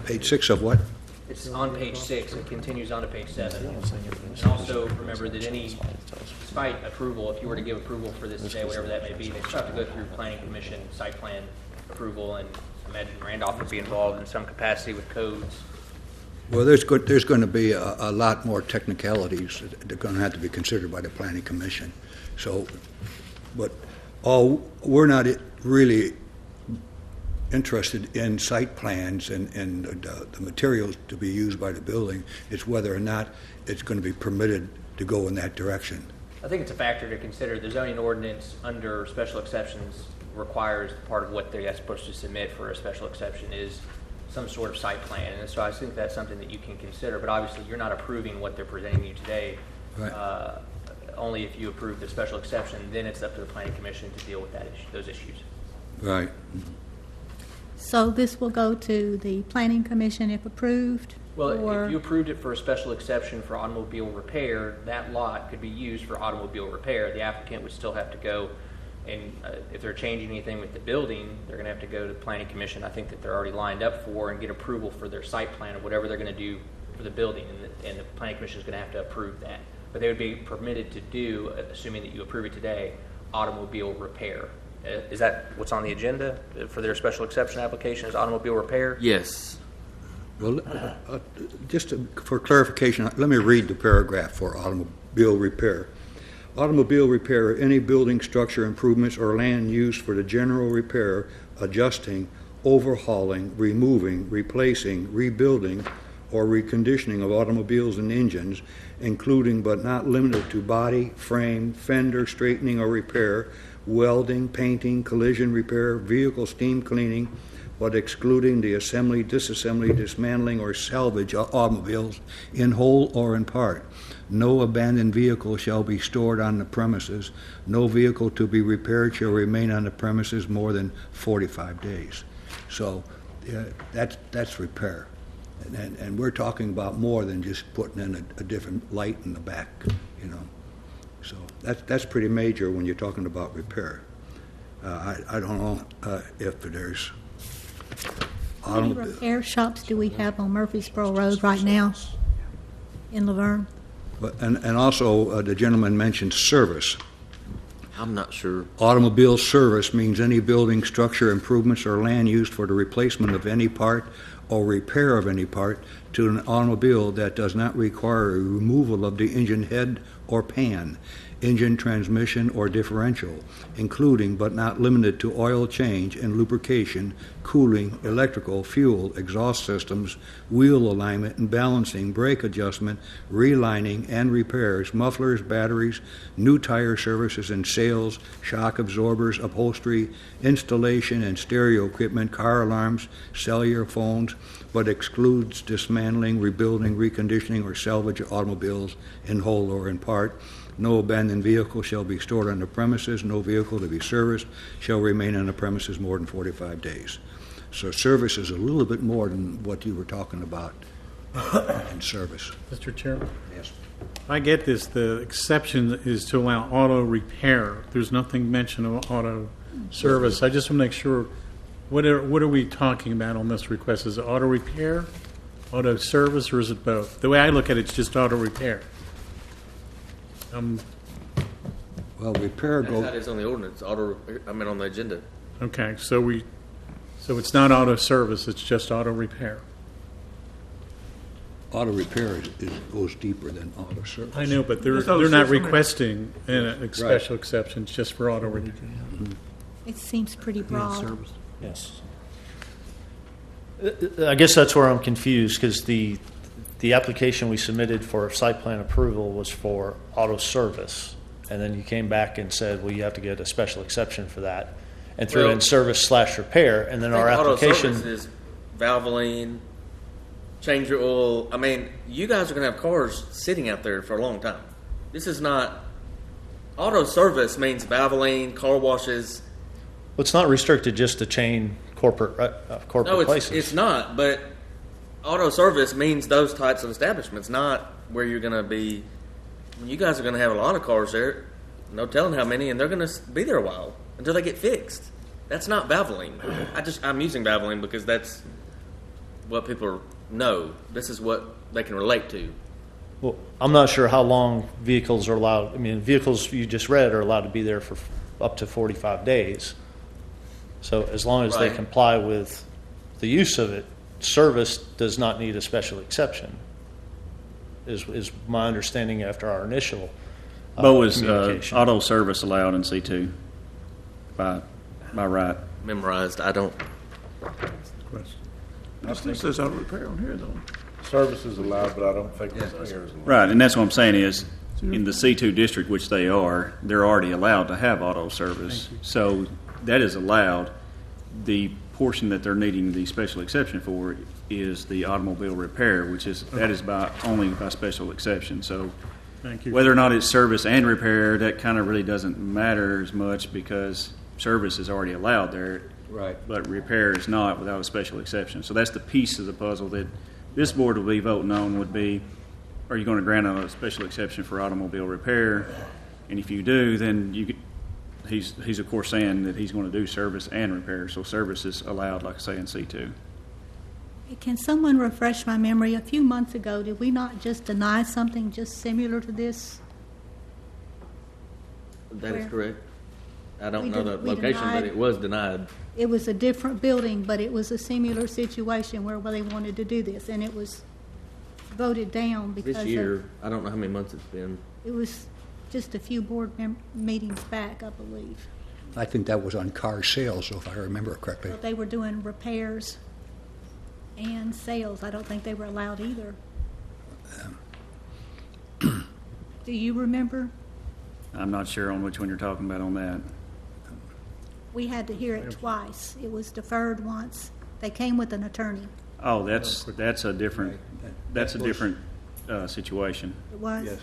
Page 6 of what? It's on page 6. It continues on to page 7. And also remember that despite approval, if you were to give approval for this today, whatever that may be, they still have to go through planning commission, site plan approval, and imagine Randolph would be involved in some capacity with codes. Well, there's going to be a lot more technicalities that are going to have to be considered by the Planning Commission. So, but we're not really interested in site plans and the materials to be used by the building. It's whether or not it's going to be permitted to go in that direction. I think it's a factor to consider. The zoning ordinance under special exceptions requires part of what they're supposed to submit for a special exception is some sort of site plan. And so I think that's something that you can consider. But obviously, you're not approving what they're presenting you today. Right. Only if you approve the special exception, then it's up to the planning commission to deal with those issues. Right. So this will go to the planning commission if approved? Well, or- if you approved it for a special exception for automobile repair, that lot could be used for automobile repair. The applicant would still have to go, and if they're changing anything with the building, they're going to have to go to the planning commission. I think that they're already lined up for and get approval for their site plan of whatever they're going to do for the building, and the planning commission is going to have to approve that. But they would be permitted to do, assuming that you approve it today, automobile repair. Is that what's on the agenda for their special exception application, is automobile repair? Yes. Well, for clarification, let me read the paragraph for automobile repair. Automobile repair, any building structure improvements or land used for the general repair, adjusting, overhauling, removing, replacing, rebuilding, or reconditioning of automobiles and engines, including but not limited to body, frame, fender straightening or repair, welding, painting, collision repair, vehicle steam cleaning, but excluding the assembly, disassembly, dismantling, or salvage of automobiles in whole or in part. No abandoned vehicle shall be stored on the premises. No vehicle to be repaired shall remain on the premises more than 45 days. So that's repair. And we're talking about more than just putting in a different light in the back, you know. So that's pretty major when you're talking about repair. I don't know if there's How many repair shops do we have on Murfreesboro Road right now in Laverne? And also, the gentleman mentioned service. I'm not sure. Automobile service means any building, structure, improvements, or land used for the replacement of any part or repair of any part to an automobile that does not require a removal of the engine head or pan, engine transmission or differential, including but not limited to oil change and lubrication, cooling, electrical, fuel, exhaust systems, wheel alignment and balancing, brake adjustment, relining and repairs, mufflers, batteries, new tire services and sales, shock absorbers, upholstery, installation and stereo equipment, car alarms, cellular phones, but excludes dismantling, rebuilding, reconditioning, or salvage of automobiles in whole or in part. No abandoned vehicle shall be stored on the premises. No vehicle to be serviced shall remain on the premises more than 45 days. So service is a little bit more than what you were talking about in service. Mr. Chairman? Yes. I get this, the exception is to allow auto repair. There's nothing mentioned of auto service. I just want to make sure, what are we talking about on this request? Is it auto repair, auto service, or is it both? The way I look at it, it's just auto repair. Well, repair That goes. is on the ordinance, on the agenda. Okay, so it's not auto service, it's just auto repair. Auto repair goes deeper than auto service. I know, but they're Just auto not service. requesting a special exception, it's just for auto repair. It seems pretty broad. Yes. I guess that's where I'm confused, because the application we submitted for site plan approval was for auto service, and then you came back and said, well, you have to get a special exception for that, and threw in service/repair, and then our application. Auto service is Valvoline, change your oil. I mean, you guys are going to have cars sitting out there for a long time. This is not. Auto service means Valvoline, car washes. Well, it's not restricted just to chain corporate No, places. it's not, but auto service means those types of establishments, not where you're going to be. You guys are going to have a lot of cars there, no telling how many, and they're going to be there a while until they get fixed. That's not Valvoline. I'm using Valvoline because that's what people know. This is what they can relate to. Well, I'm not sure how long vehicles are allowed. I mean, vehicles you just read are allowed to be there for up to 45 days. So as long as they Right. comply with the use of it, service does not need a special exception, is my understanding after our initial But was communication. auto service allowed in C2 by right? Memorized. I don't. Question. It still says auto repair on here, though. Service is allowed, but I don't think repair is allowed. Right, and that's what I'm saying is, in the C2 district, which they are, they're already allowed to have auto service. So that is allowed. The portion that they're needing the special exception for is the automobile repair, which is, that is only by special exception. So Thank you. whether or not it's service and repair, that kind of really doesn't matter as much because service is already allowed there. Right. But repair is not without a special exception. So that's the piece of the puzzle that this board will be voting on would be, are you going to grant a special exception for automobile repair? And if you do, then you could, he's of course saying that he's going to do service and repair. So service is allowed, like I say, in C2. Can someone refresh my memory? A few months ago, did we not just deny something just similar to this? That is Where? correct. I don't We know did- the we location, but denied- it was denied. It was a different building, but it was a similar situation where they wanted to do this, and it was voted down because This year, I don't know how many months it's been. it was just a few board meetings back, I believe. I think that was on car sales, if I remember correctly. But they were doing repairs and sales. I don't think they were allowed either. Do you remember? I'm not sure on which one you're talking about on that. We had to hear it twice. It was deferred once. They came with an attorney. Oh, that's a different situation. It was? Yes.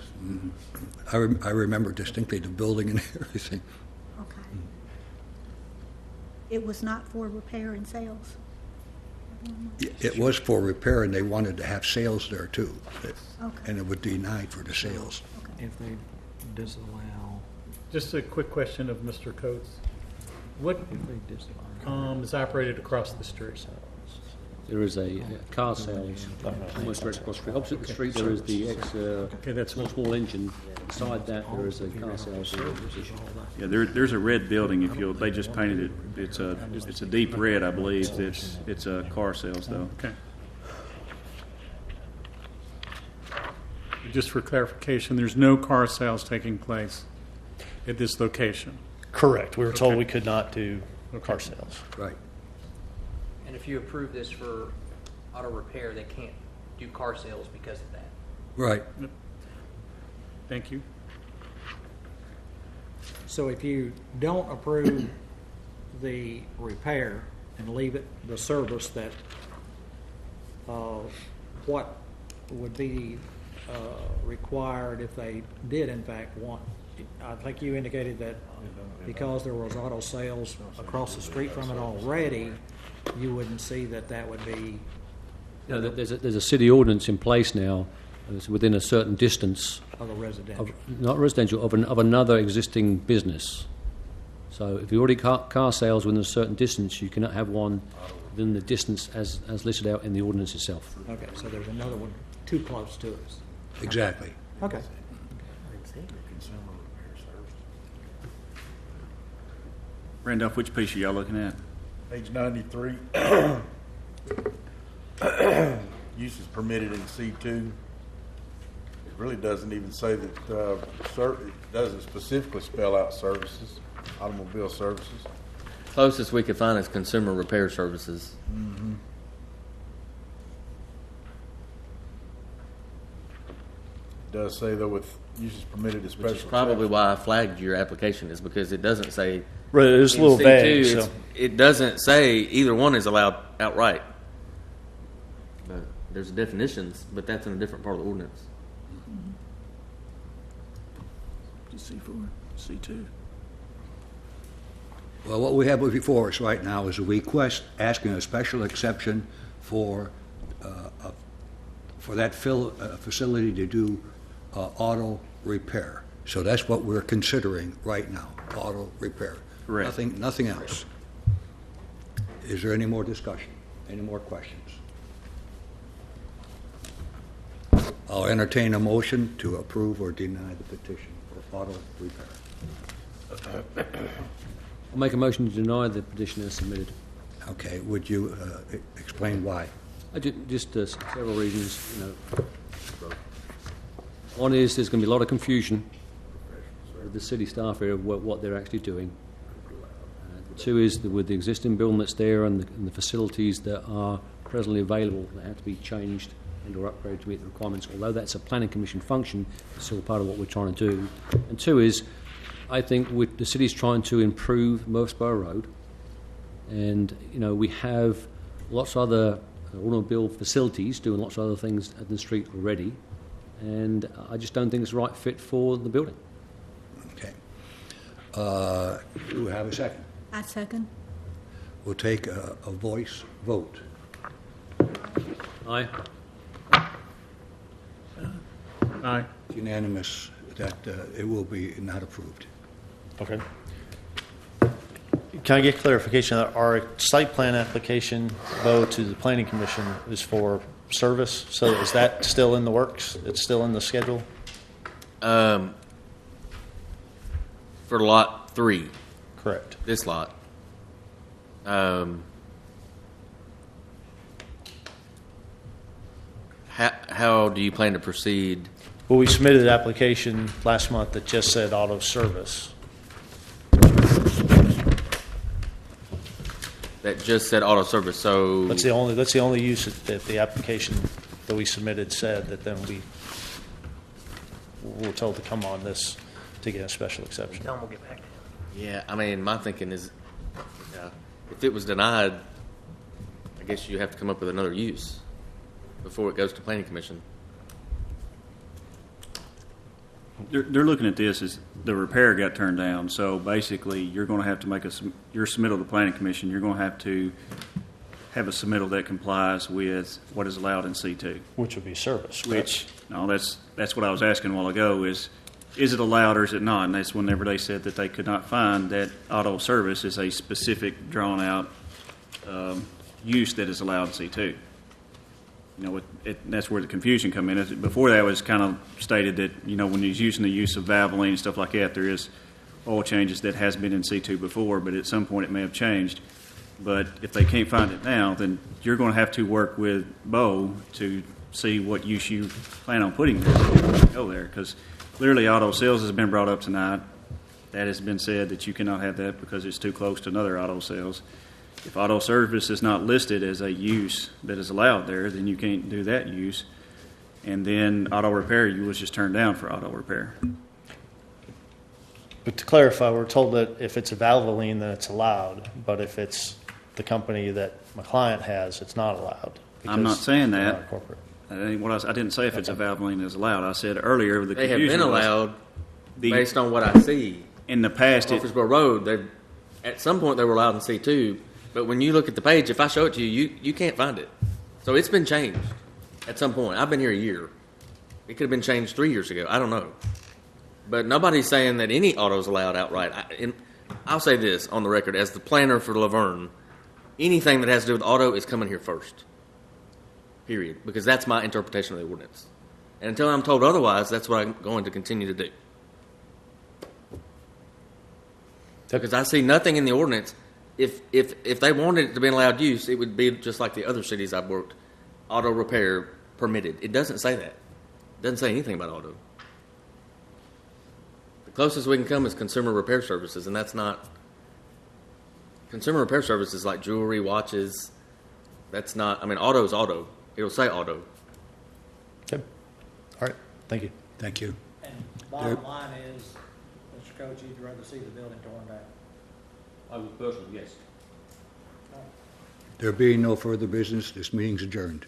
I remember distinctly the building and everything. Okay. It was not for repair and sales? It was for repair, and they wanted to have sales there too. Okay. And it was denied for the sales. If they disallow, Just a quick question of Mr. Coates. What if they disallow. is operated across the street? There is a car sales almost right across the street. Opposite the street, there is the Okay, that's small engine. Beside that, there is a car sales. Yeah, there's a red building. They just painted it. It's a deep red, I believe. It's a car sales though. Okay. Just for clarification, there's no car sales taking place at this location. Correct. We were told Okay. we could not do car sales. Right. And if you approve this for auto repair, they can't do car sales because of that. Right. Thank you. So if you don't approve the repair and leave it the service, that what would be required if they did in fact want, I think you indicated that because there was auto sales across the street from it already, you wouldn't see that would be. No, there's a city ordinance in place now. It's within a certain distance Of the residential. not residential, of another existing business. So if you already car sales within a certain distance, you cannot have one within the distance as listed out in the ordinance itself. Okay, so there's another one too close to us. Exactly. Okay. Randolph, which piece are y'all looking at? Page 93. Use is permitted in C2. It really doesn't even say that, it doesn't specifically spell out services, automobile services. Closest we could find is consumer repair services. It does say though with uses permitted as Which is special. probably exception. why I flagged your application, is because it doesn't say. Right, it's a in little C2, vague. it's- So. It doesn't say either one is allowed outright. But there's definitions, but that's in a different part of the ordinance. C4, C2. Well, what we have before us right now is a request asking a special exception for that facility to do auto repair. So that's what we're considering right now, auto repair. Correct. Nothing else. Is there any more discussion? Any more questions? I'll entertain a motion to approve or deny the petition for auto repair. I'll make a motion to deny the petition as submitted. Okay, would you explain why? Just several reasons. One is there's going to be a lot of confusion with the city staff here of what they're actually doing. Two is that with the existing building that's there and the facilities that are presently available that have to be changed and/or upgraded to meet the requirements, although that's a planning commission function, it's still part of what we're trying to do. And two is, I think the city's trying to improve Murfreesboro Road, and we have lots of other automobile facilities doing lots of other things at the street already, and I just don't think it's the right fit for the building. Okay. Do we have a second? I second. We'll take a voice vote. Aye. Aye. It's unanimous that it will be not approved. Okay. Can I get clarification? Our site plan application, though, to the planning commission is for service. So is that still in the works? It's still in the schedule? For lot 3, Correct. this lot. How do you plan to proceed? Well, we submitted an application last month that just said auto service. That just said auto service, so That's the only use that the application that we submitted said, that then we were told to come on this to get a special exception. Tell them we'll get back to him. yeah. I mean, my thinking is, if it was denied, I guess you have to come up with another use before it goes to planning commission. They're looking at this as the repair got turned down, so basically you're going to have to make your submittal to planning commission. You're going to have a submittal that complies with what is allowed in C2. Which would be service. Correct? That's what I was asking a while ago. Is it allowed or is it not? And that's whenever they said that they could not find that auto service is a specific drawn out use that is allowed in C2. That's where the confusion come in. Before that was kind of stated that, when he's using the use of Valvoline and stuff like that, there is oil changes that has been in C2 before, but at some point it may have changed. But if they can't find it now, then you're going to have to work with Bo to see what use you plan on putting there. Go there, because clearly auto sales has been brought up tonight. That has been said that you cannot have that because it's too close to another auto sales. If auto service is not listed as a use that is allowed there, then you can't do that use. And then auto repair, you was just turned down for auto repair. But to clarify, we're told that if it's a Valvoline, then it's allowed. But if it's the company that my client has, it's not allowed. I'm not saying they're that. not corporate. I didn't say if it's a Valvoline is allowed. I said earlier the They have confusion been was allowed based on what I see. in the past. Murfreesboro Road, at some point they were allowed in C2, but when you look at the page, if I show it to you, you can't find it. So it's been changed at some point. I've been here a year. It could have been changed 3 years ago. I don't know. But nobody's saying that any auto is allowed outright. I'll say this on the record. As the planner for Laverne, anything that has to do with auto is coming here first. Period. Because that's my interpretation of the ordinance. And until I'm told otherwise, that's what I'm going to continue to do. Because I see nothing in the ordinance. If they wanted it to be an allowed use, it would be just like the other cities I've worked. Auto repair permitted. It doesn't say that. It doesn't say anything about auto. The closest we can come is consumer repair services, and that's not. Consumer repair services like jewelry, watches. That's not. I mean, auto is auto. It'll say auto. Okay. All right. Thank you. Thank you. And bottom line is, Mr. Coach, you'd rather see the building torn down. I would personally, yes. There being no further business, this meeting's adjourned.